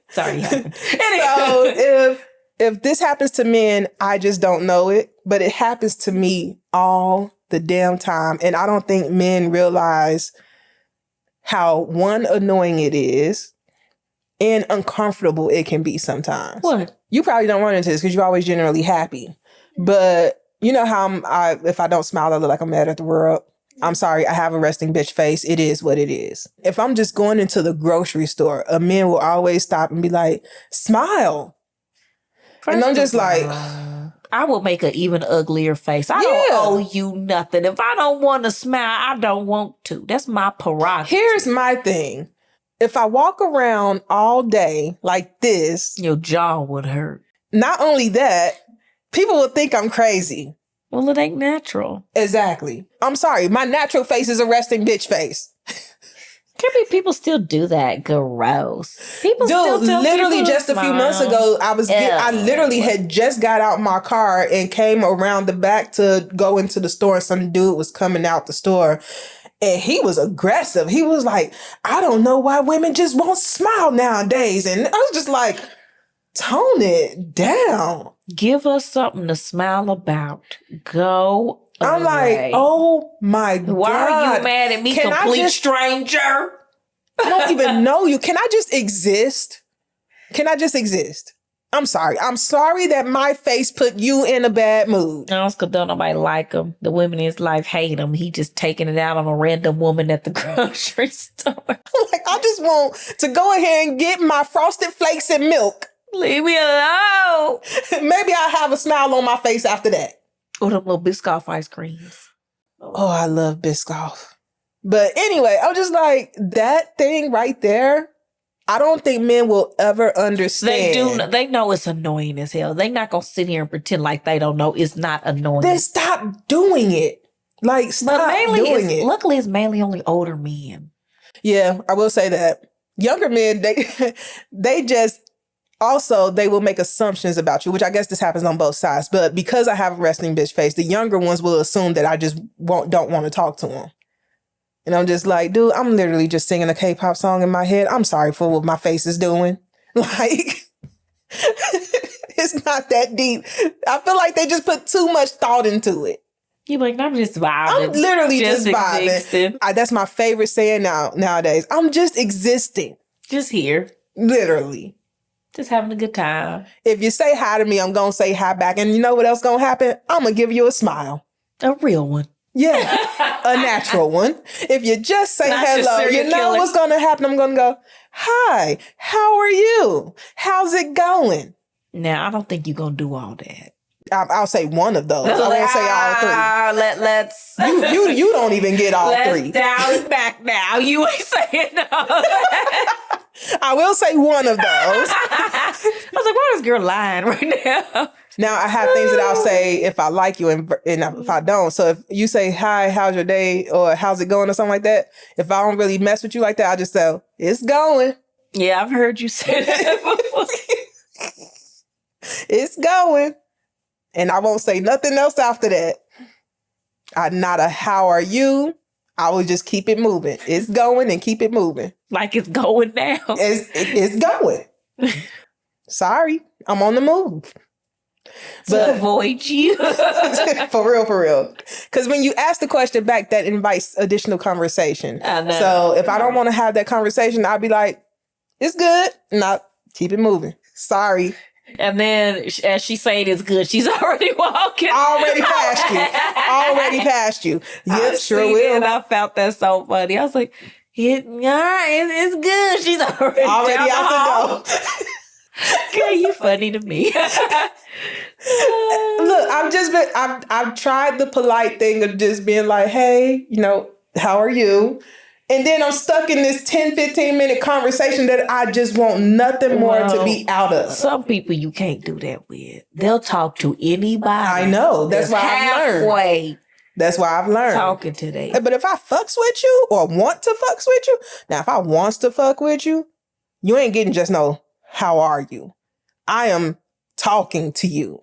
Sorry. So, if this happens to men, I just don't know it, but it happens to me all the damn time. And I don't think men realize how, one, annoying it is and uncomfortable it can be sometimes. What? You probably don't run into this because you're always generally happy. But you know how if I don't smile, I look like I'm mad at the world. I'm sorry, I have a resting bitch face. It is what it is. If I'm just going into the grocery store, a man will always stop and be like, smile. And I'm just like... I will make an even uglier face. I don't owe you nothing. If I don't want to smile, I don't want to. That's my prerogative. Here's my thing. If I walk around all day like this... Your jaw would hurt. Not only that, people will think I'm crazy. Well, it ain't natural. Exactly. I'm sorry. My natural face is a resting bitch face. Can't be people still do that. Gross. People still tell literally people just a few months ago, I literally had just got out my car and came around the back to go into the store. And some dude was coming out the store and he was aggressive. He was like, I don't know why women just won't smile nowadays. And I was just like, tone it down. Give us something to smile about. Go I'm away. like, oh my God. Why are you mad at me, complete stranger? I don't even know you. Can I just exist? Can I just exist? I'm sorry. I'm sorry that my face put you in a bad mood. No, it's because don't nobody like him. The women in his life hate him. He just taking it out on a random woman at the grocery store. Like, I just want to go ahead and get my Frosted Flakes and milk. Leave me alone. Maybe I'll have a smile on my face after that. Oh, them little Biscoff ice creams. Oh, I love Biscoff. But anyway, I'm just like, that thing right there, I don't think men will ever understand. They know it's annoying as hell. They not going to sit here and pretend like they don't know it's not annoying. Then stop doing it. Like, stop doing it. Luckily, it's mainly only older men. Yeah, I will say that. Younger men, they just... Also, they will make assumptions about you, which I guess this happens on both sides. But because I have a resting bitch face, the younger ones will assume that I just don't want to talk to them. And I'm just like, dude, I'm literally just singing a K-pop song in my head. I'm sorry for what my face is doing. Like, it's not that deep. I feel like they just put too much thought into it. You're like, I'm just vibing. I'm literally just vibing. That's my favorite saying nowadays. I'm just existing. Just here. Literally. Just having a good time. If you say hi to me, I'm going to say hi back. And you know what else going to happen? I'm going to give you a smile. A real one. Yeah, a natural one. If you just say hello, you know what's going to happen? I'm going to go, hi, how are you? How's it going? Now, I don't think you're going to do all that. I'll say one of those. I won't say all three. Let's. You don't even get all three. Let's down back now. You ain't saying no. I will say one of those. I was like, why is this girl lying right now? Now, I have things that I'll say if I like you and if I don't. So if you say, hi, how's your day? Or how's it going? Or something like that. If I don't really mess with you like that, I just say, it's going. Yeah, I've heard you say that before. It's going. And I won't say nothing else after that. Not a how are you? I will just keep it moving. It's going and keep it moving. Like it's going now. It's going. Sorry, I'm on the move. But to avoid you. For real. Because when you ask the question back, that invites additional conversation. I know. So if I don't want to have that conversation, I'll be like, it's good. And keep it moving. Sorry. And then as she saying it's good, she's already walking. Already past you. Yep, sure will. And I felt that so funny. I was like, it's good. She's already out the door. Girl, you funny to me. Look, I've tried the polite thing of just being like, hey, how are you? And then I'm stuck in this 10, 15 minute conversation that I just want nothing more to be out of. Some people you can't do that with. They'll talk to anybody. I know. That's why I've learned. That's why I've learned. Talking to them. But if I fucks with you or want to fucks with you, now if I wants to fuck with you, you ain't getting just no, how are you? I am talking to you.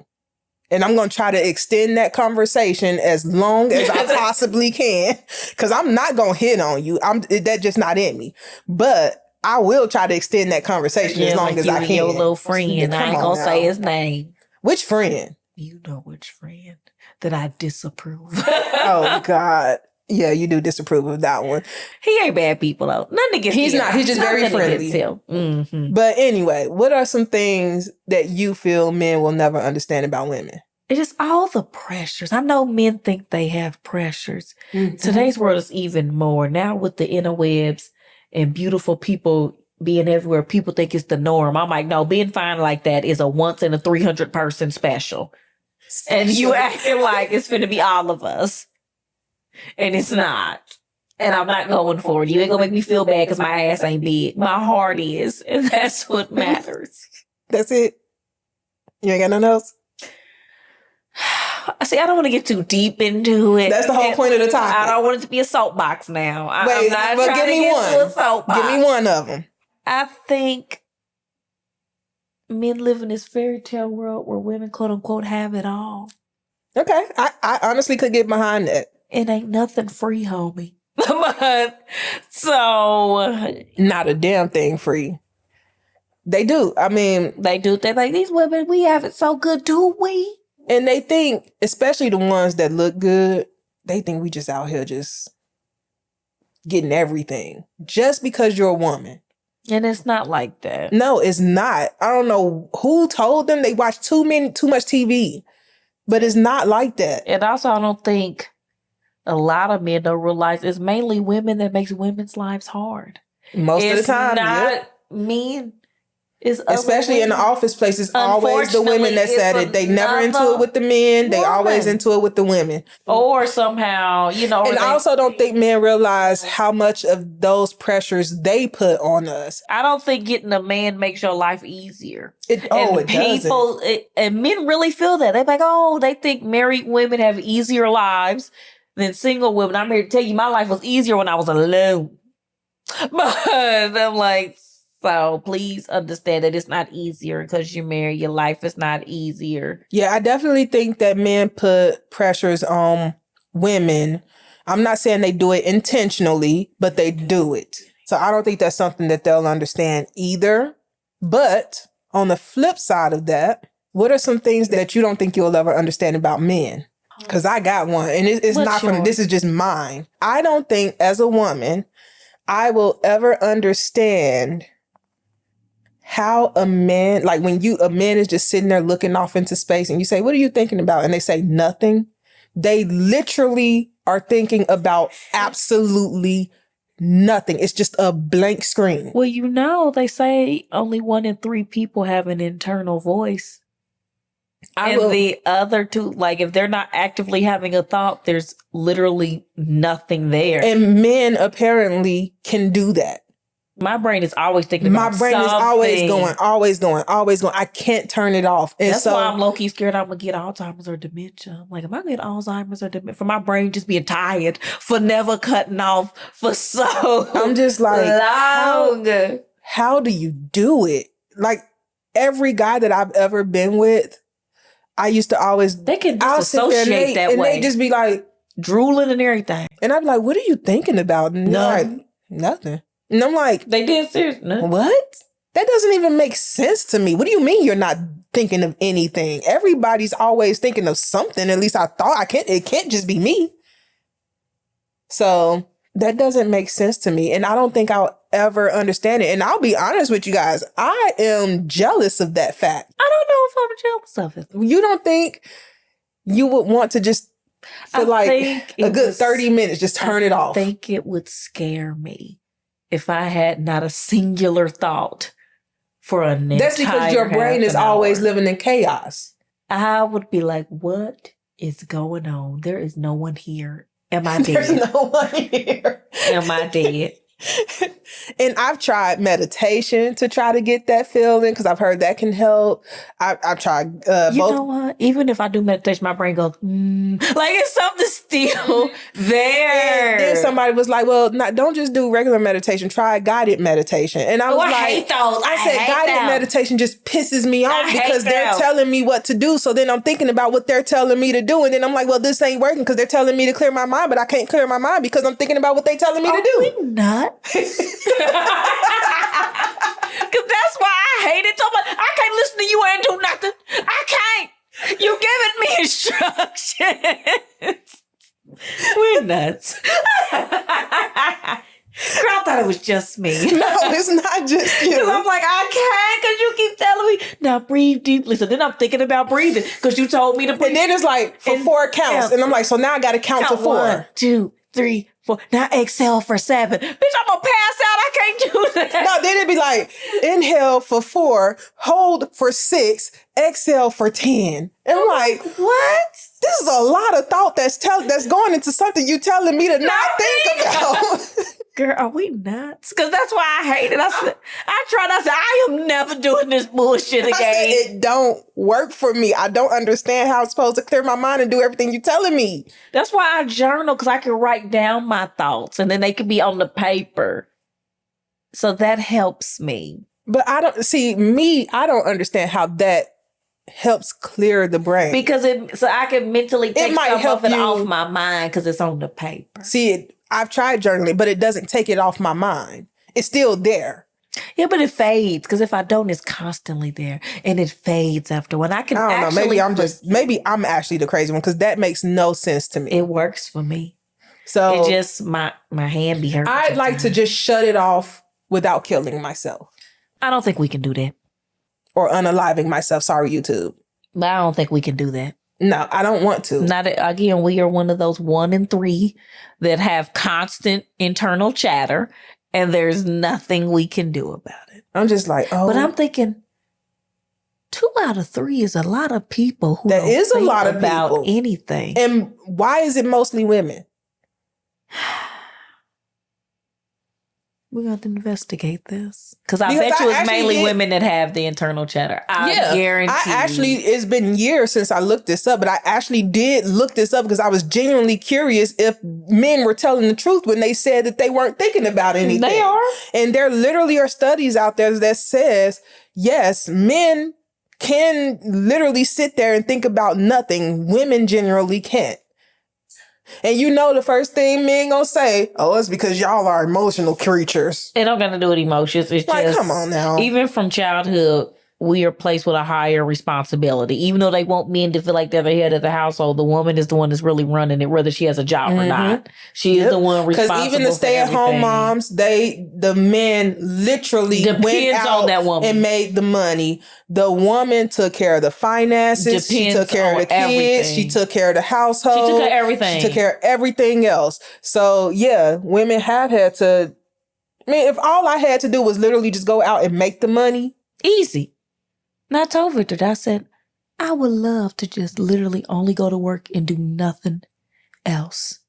And I'm going to try to extend that conversation as long as I possibly can. Because I'm not going to hit on you. That's just not in me. But I will try to extend that conversation as long as I can. Your little friend. I ain't going to say his name. Which friend? You know which friend that I disapprove. Oh, God. Yeah, you do disapprove of that one. He ain't bad people, though. Nothing against him. He's not. He's just very friendly. Mm-hmm. But anyway, what are some things that you feel men will never understand about women? It is all the pressures. I know men think they have pressures. Mm-hmm. Today's world is even more. Now with the interwebs and beautiful people being everywhere, people think it's the norm. I'm like, no, being fine like that is a once in a 300 person special. And you acting like it's finna be all of us. And it's not. And I'm not going for it. You ain't gonna make me feel bad because my ass ain't big. My heart is. And that's what matters. That's it. You ain't got nothing else? See, I don't want to get too deep into it. That's the whole point of the topic. I don't want it to be a soapbox now. Wait, I'm not but trying give to me get one. to a soapbox. Give me one of them. I think men live in this fairy tale world where women, quote unquote, have it all. Okay. I honestly could get behind that. It ain't nothing free, homie. So. Not a damn thing free. They do. I mean. They do. They're like, these women, we have it so good, do we? And they think, especially the ones that look good, they think we just out here just getting everything. Just because you're a woman. And it's not like that. No, it's not. I don't know who told them they watch too much TV. But it's not like that. And also, I don't think a lot of men don't realize it's mainly women that makes women's lives hard. Most of the time, not men. Especially in the office places, always the women that said it. They never into it with the men. They always into it with the women. Or somehow, you know. And I also don't think men realize how much of those pressures they put on us. I don't think getting a man makes your life easier. It doesn't. And men really feel that. They're like, oh, they think married women have easier lives than single women. I'm here to tell you, my life was easier when I was alone. But I'm like, so please understand that it's not easier because you're married. Your life is not easier. Yeah, I definitely think that men put pressures on women. I'm not saying they do it intentionally, but they do it. So I don't think that's something that they'll understand either. But on the flip side of that, what are some things that you don't think you'll ever understand about men? Because I got one, and it's not from, this is just mine. I don't think as a woman, I will ever understand how a man, like when a man is just sitting there looking off into space and you say, what are you thinking about? And they say nothing. They literally are thinking about absolutely nothing. It's just a blank screen. Well, you know, they say only 1 in 3 people have an internal voice. The other 2, like if they're not actively having a thought, there's literally nothing there. And men apparently can do that. My brain is always thinking about something. My brain is always going. I can't turn it off. And that's why I'm low-key scared I'm going to get Alzheimer's or dementia. Like, if I get Alzheimer's or dementia, for my brain just being tired, for never cutting off for so I'm just like, long. How do you do it? Like, every guy that I've ever been with, I used to always... They can disassociate that way. And they just be like... drooling and everything. And I'm like, what are you thinking about? And like, nothing. And I'm like... They did seriously. What? That doesn't even make sense to me. What do you mean you're not thinking of anything? Everybody's always thinking of something. At least I thought. It can't just be me. So that doesn't make sense to me. And I don't think I'll ever understand it. And I'll be honest with you guys. I am jealous of that fact. I don't know if I'm jealous of it. You don't think you would want to just for like a good 30 minutes, just turn it off? I think it would scare me if I had not a singular thought for an entire That's because your brain is always living in chaos. I would be like, what is going on? There is no one here. Am I dead? There's no one here. Am I dead? And I've tried meditation to try to get that feeling because I've heard that can help. I've tried both. You know what? Even if I do meditation, my brain goes, like it's something still there. And then somebody was like, well, don't just do regular meditation. Try guided meditation. And I was like, hate those. I said guided meditation just pisses me off because they're telling me what to do. So then I'm thinking about what they're telling me to do. And then I'm like, well, this ain't working because they're telling me to clear my mind, but I can't clear my mind because I'm thinking about what they're telling me to do. We not. Because that's why I hate it so much. I can't listen to you and do nothing. I can't. You giving me instructions. We're nuts. Girl, I thought it was just me. No, it's not just you. Because I'm like, I can't, because you keep telling me Now breathe deeply. So then I'm thinking about breathing because you told me to breathe. And then it's like for 4 counts. And I'm like, so now I got to count to 4. 1, 2, 3, 4. Now exhale for 7. Bitch, I'm going to pass out. I can't do that. No, then it'd be like, inhale for 4, hold for 6, exhale for 10. And I'm like, what? This is a lot of thought that's going into something you telling me to not think about. Girl, are we nuts? Because that's why I hate it. I said, I am never doing this bullshit again. It don't work for me. I don't understand how I'm supposed to clear my mind and do everything you're telling me. That's why I journal, because I can write down my thoughts and then they can be on the paper. So that helps me. But I don't understand how that helps clear the brain. Because so I can mentally take stuff off my mind because it's on the paper. See, I've tried journaling, but it doesn't take it off my mind. It's still there. Yeah, but it fades because if I don't, it's constantly there and it fades after when I can. I don't know. Maybe I'm actually the crazy one because that makes no sense to me. It works for me. So it just my hand be hurting. I'd like to just shut it off without killing myself. I don't think we can do that. Or unaliving myself. Sorry, YouTube. But I don't think we can do that. No, I don't want to. Again, we are one of those 1 in 3 that have constant internal chatter, and there's nothing we can do about it. I'm just like, oh. But I'm thinking 2 out of 3 is a lot of people who that is a lot of about people. Anything. And why is it mostly women? We're going to investigate this. Because I bet you it's mainly women that have the internal chatter. I guarantee. It's been years since I looked this up, but I actually did look this up because I was genuinely curious if men were telling the truth when they said that they weren't thinking about anything. They are. And there literally are studies out there that says, yes, men can literally sit there and think about nothing. Women generally can't. And you know the first thing men gonna say, oh, it's because y'all are emotional creatures. It don't got to do with emotions. It's like, just, come on now. Even from childhood, we are placed with a higher responsibility. Even though they want men to feel like they're the head of the household, the woman is the one that's really running it, whether she has a job or not. She is the one responsible. Because even the stay-at-home moms, the men literally went out on that woman and made the money. The woman took care of the finances. She took care of the kids. She took care of the household. She took care of everything. She took care of everything else. So yeah, women have had to. I mean, if all I had to do was literally just go out and make the money, easy. And I told Victor, I said, I would love to just literally only go to work and do nothing else.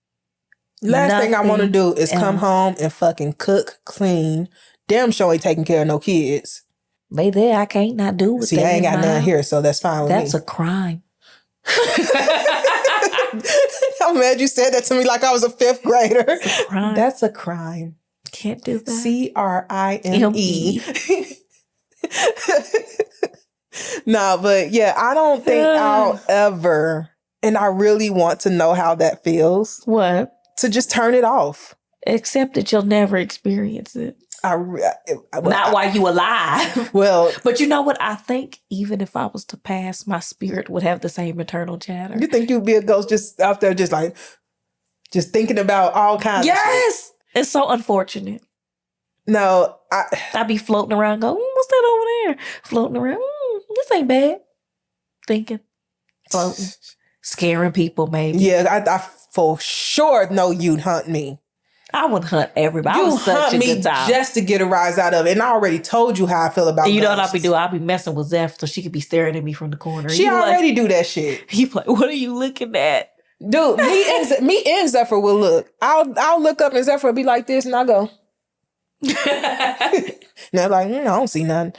Last thing I want to do is come home and fucking cook, clean. Damn sure ain't taking care of no kids. They there, I can't not do it. See, I ain't got none here, so that's fine with me. That's a crime. I'm mad you said that to me like I was a 5th grader. That's a crime. That's a crime. Can't do that. CRIME. No, but yeah, I don't think I'll ever, and I really want to know how that feels. What? To just turn it off. Except that you'll never experience it. Not while you alive. Well, but you know what? I think even if I was to pass, my spirit would have the same eternal chatter. You think you'd be a ghost just out there, just thinking about all kinds of shit? It's so unfortunate. No, I'd be floating around going, what's that over there? Floating around, this ain't bad. Thinking, floating, scaring people maybe. Yeah, I for sure know you'd hunt me. I would hunt everybody. You hunt me just to get a rise out of it. And I already told you how I feel about it. You know what I'll be doing? I'll be messing with Zeph so she could be staring at me from the corner. She already do that shit. He like, what are you looking at? Dude, me and Zephyr will look. I'll look up and Zephyr will be like this and I'll go. Now like, I don't see nothing.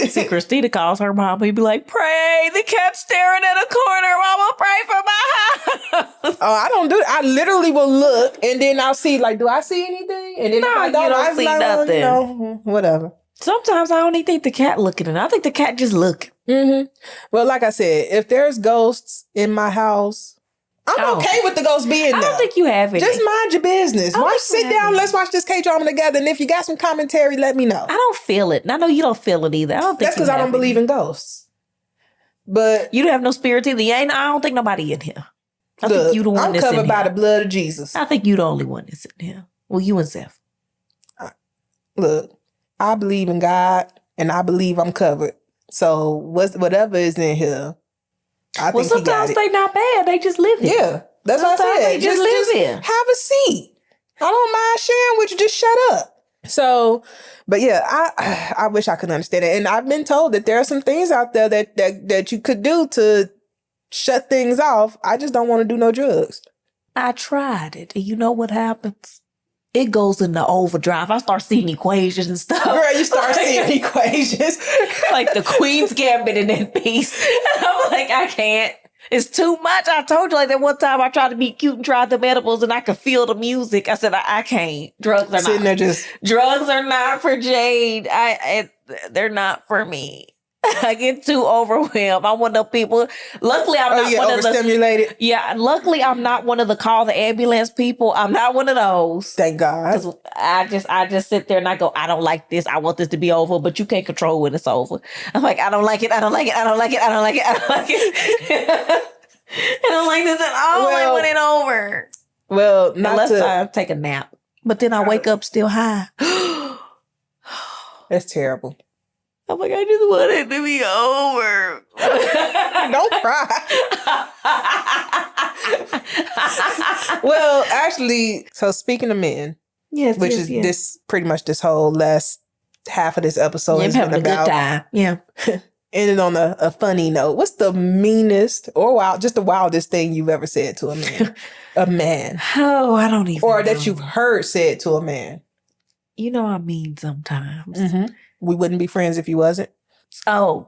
See, Christina calls her mom. He'd be like, pray. The cat's staring at a corner. Mama, pray for my house. Oh, I don't do it. I literally will look and then I'll see, like, do I see anything? And then no, I don't see nothing. Whatever. Sometimes I don't even think the cat looking at it. I think the cat just looking. Mm-hmm. Well, like I said, if there's ghosts in my house, I'm okay with the ghosts being there. I don't think you have it. Just mind your business. Sit down. Let's watch this K-drama together. And if you got some commentary, let me know. I don't feel it. I know you don't feel it either. I don't think that's because I don't believe in ghosts. But you don't have no spirit either. I don't think nobody in here. I think you the one that's in here. I'm covered by the blood of Jesus. I think you the only one that's in here. Well, you and Zeph. Look, I believe in God and I believe I'm covered. So whatever is in here, I think sometimes they not bad. They just live here. Yeah, that's sometimes what I said. They just live here. Have a seat. I don't mind sharing with you. Just shut up. So, but yeah, I wish I could understand it. And I've been told that there are some things out there that you could do to shut things off. I just don't want to do no drugs. I tried it. And you know what happens? It goes into overdrive. I start seeing equations and stuff. Girl, you start seeing equations. Like the Queen's Gambit in that piece. And I'm like, I can't. It's too much. I told you like that one time I tried to be cute and tried the edibles and I could feel the music. I said, I can't. Drugs are not for Jade. They're not for me. I get too overwhelmed. I'm one of the people. Luckily, I'm not one of the overstimulated. Yeah, luckily, I'm not one of the call the ambulance people. I'm not one of those. Thank God. I just sit there and I go, I don't like this. I want this to be over, but you can't control when it's over. I'm like, I don't like it. I don't like it. I don't like it. I don't like it. I don't like it. I don't like this at all. Well, when it's over. Well, unless I take a nap, but then I wake up still high. That's terrible. I'm like, I just want it to be over. Don't cry. Well, actually, so speaking of men, which is this pretty much this whole last half of this episode has been about. Good time. Yeah. Ended on a funny note. What's the meanest or just the wildest thing you've ever said to a man? A man. Oh, I don't even know. That you've heard said to a man. You know I mean sometimes. Mm-hmm. We wouldn't be friends if you wasn't. Oh,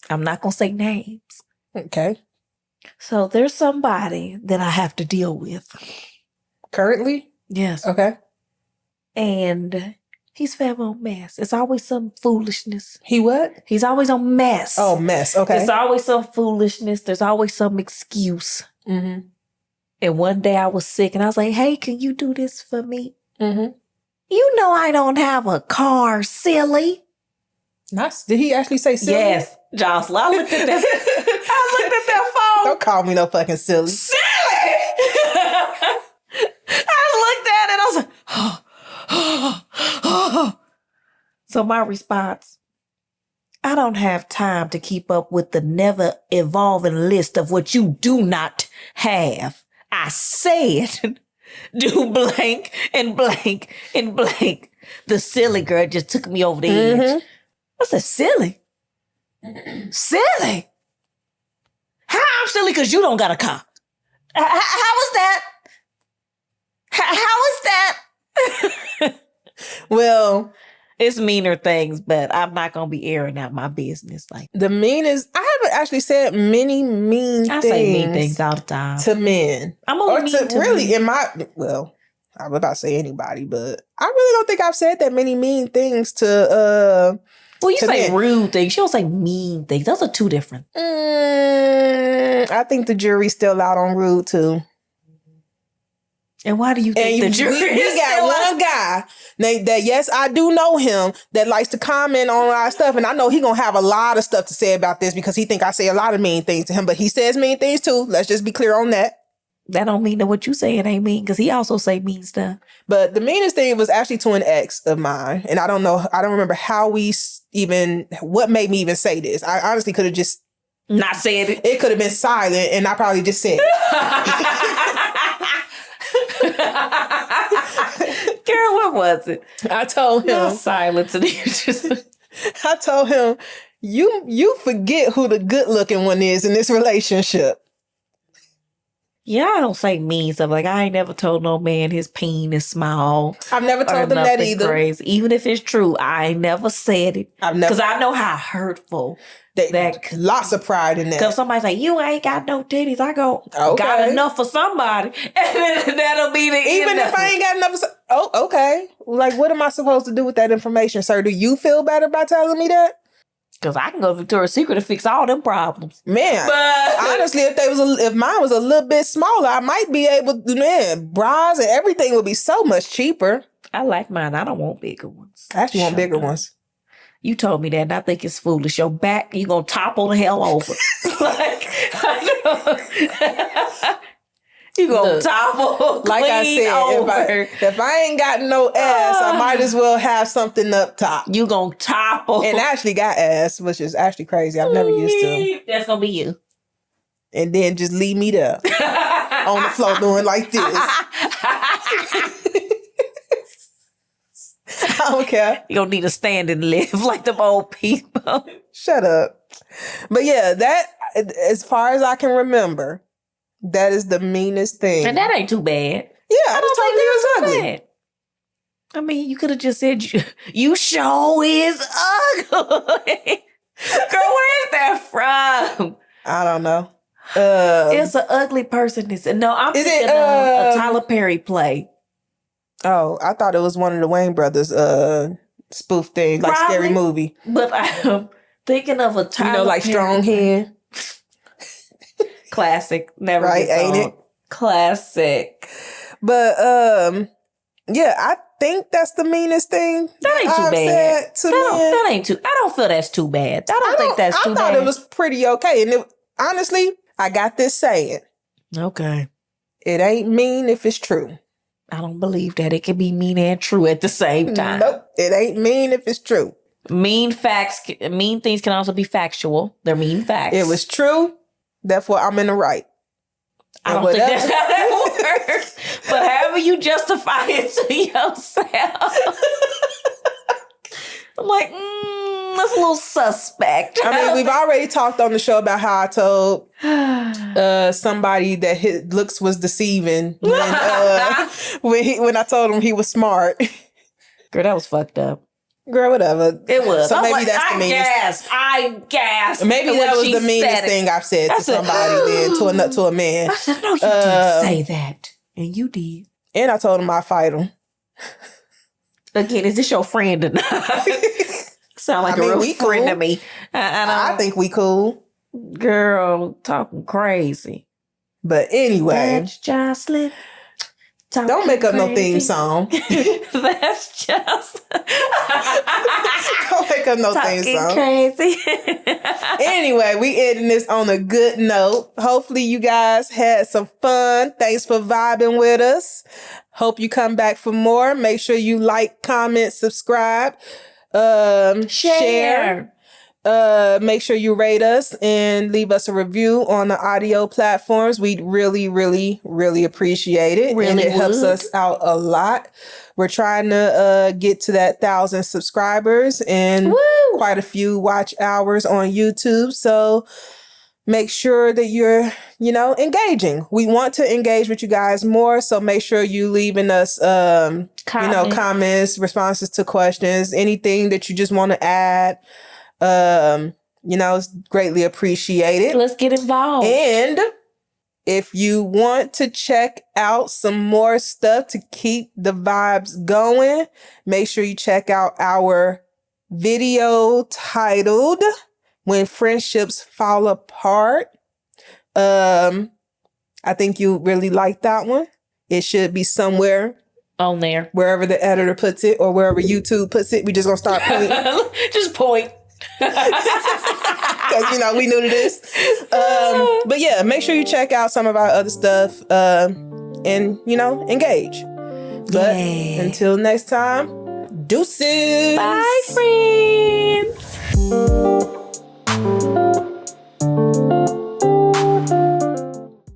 I'm not going to say names. Okay. So there's somebody that I have to deal with. Currently? Yes. Okay. And he's forever on mess. It's always some foolishness. He what? He's always on mess. Oh, mess. Okay. There's always some foolishness. There's always some excuse. Mm-hmm. And one day I was sick and I was like, hey, can you do this for me? Mm-hmm. You know I don't have a car, silly. Did he actually say silly? Yes, Jocelyn. I looked at that phone. Don't call me no fucking silly. Silly! I looked at it. I was like, So my response, I don't have time to keep up with the never evolving list of what you do not have. I said, do blank and blank and blank. The silly girl just took me over the edge. I said, silly? Silly? How I'm silly because you don't got a car? How is that? How is that? Well, it's meaner things, but I'm not going to be airing out my business. Like the meanest, I haven't actually said many mean things. I say mean things all the time. To men. I'm only mean to really, men. I was about to say anybody, but I really don't think I've said that many mean things to well, you say rude things. You don't say mean things. Those are two different. I think the jury's still out on rude too. And why do you think the jury is got one guy that, yes, I do know him, that likes to comment on our stuff. And I know he going to have a lot of stuff to say about this because he think I say a lot of mean things to him. But he says mean things too. Let's just be clear on that. That don't mean that what you saying ain't mean because he also say mean stuff. But the meanest thing was actually to an ex of mine. And I don't remember how what made me even say this. I honestly could have just not said it. It could have been silent and I probably just said it. Girl, what was it? I told him. Not silence. I told him, you forget who the good looking one is in this relationship. Yeah, I don't say mean stuff. Like, I ain't never told no man his peen is small. I've never told them that either. Crazy. Even if it's true, I ain't never said it. Because I know how hurtful that lots of pride in that. Because somebody say, you ain't got no titties. I go, got enough for somebody. And then that'll be the end. Even if I ain't got enough for okay. Like, what am I supposed to do with that information, sir? Do you feel better by telling me that? Because I can go to Victoria's Secret and fix all them problems. Man, but honestly, if mine was a little bit smaller, I might be able to, bras and everything would be so much cheaper. I like mine. I don't want bigger ones. I actually want bigger ones. You told me that, and I think it's foolish. Your back, you going to topple the hell over. You gonna topple like I said, over. If I ain't got no ass, I might as well have something up top. You gonna topple. And I actually got ass, which is actually crazy. I've never used to. That's gonna be you. And then just leave me there on the floor doing like this. I don't care. You don't need to stand and live like them old people. Shut up. But yeah, that, as far as I can remember, that is the meanest thing. And that ain't too bad. Yeah, I just told you it was ugly. Bad. I mean, you could have just said, you sure is ugly. Girl, where is that from? I don't know. It's an ugly person. No, I'm thinking of a Tyler Perry play. Oh, I thought it was one of the Wayne brothers spoof thing, like Probably, Scary Movie. But I'm thinking of a Tyler like Perry Strong Hand. Classic. Never right, ain't it? Classic. But yeah, I think that's the meanest thing that ain't too bad. That ain't too. I don't feel that's too bad. I don't think that's too bad. I thought it was pretty okay. And honestly, I got this saying. Okay. It ain't mean if it's true. I don't believe that. It can be mean and true at the same time. Nope. It ain't mean if it's true. Mean things can also be factual. They're mean facts. It was true. Therefore, I'm in the right. I don't think that's how that works. But however you justify it to yourself. I'm like, that's a little suspect. I mean, we've already talked on the show about how I told somebody that his looks was deceiving when I told him he was smart. Girl, that was fucked up. Girl, whatever. It was. So maybe that's the meanest. I gasped. Maybe that was the meanest thing I've said to somebody then to a man. I said, no, you didn't say that. And you did. And I told him I'd fight him. Again, is this your friend or not? Sound like a real friend to me. I think we cool. Girl, talking crazy. But anyway. That's Jocelyn. Don't make up no theme song. That's just. Don't make up no theme song. Crazy. Anyway, we ending this on a good note. Hopefully you guys had some fun. Thanks for vibing with us. Hope you come back for more. Make sure you like, comment, subscribe, share. Make sure you rate us and leave us a review on the audio platforms. We'd really, really, really appreciate it. Really and it helps us out a lot. We're trying to get to that 1,000 subscribers and quite a few watch hours on YouTube. So make sure that you're, engaging. We want to engage with you guys more. So make sure you leaving us, comments, responses to questions, anything that you just want to add. It's greatly appreciated. Let's get involved. And if you want to check out some more stuff to keep the vibes going, make sure you check out our video titled When Friendships Fall Apart. I think you really like that one. It should be somewhere on there, wherever the editor puts it or wherever YouTube puts it. We just gonna start pointing. Just point. Because, we new to this. But yeah, make sure you check out some of our other stuff and, engage. But until next time, deuces. Bye, friends.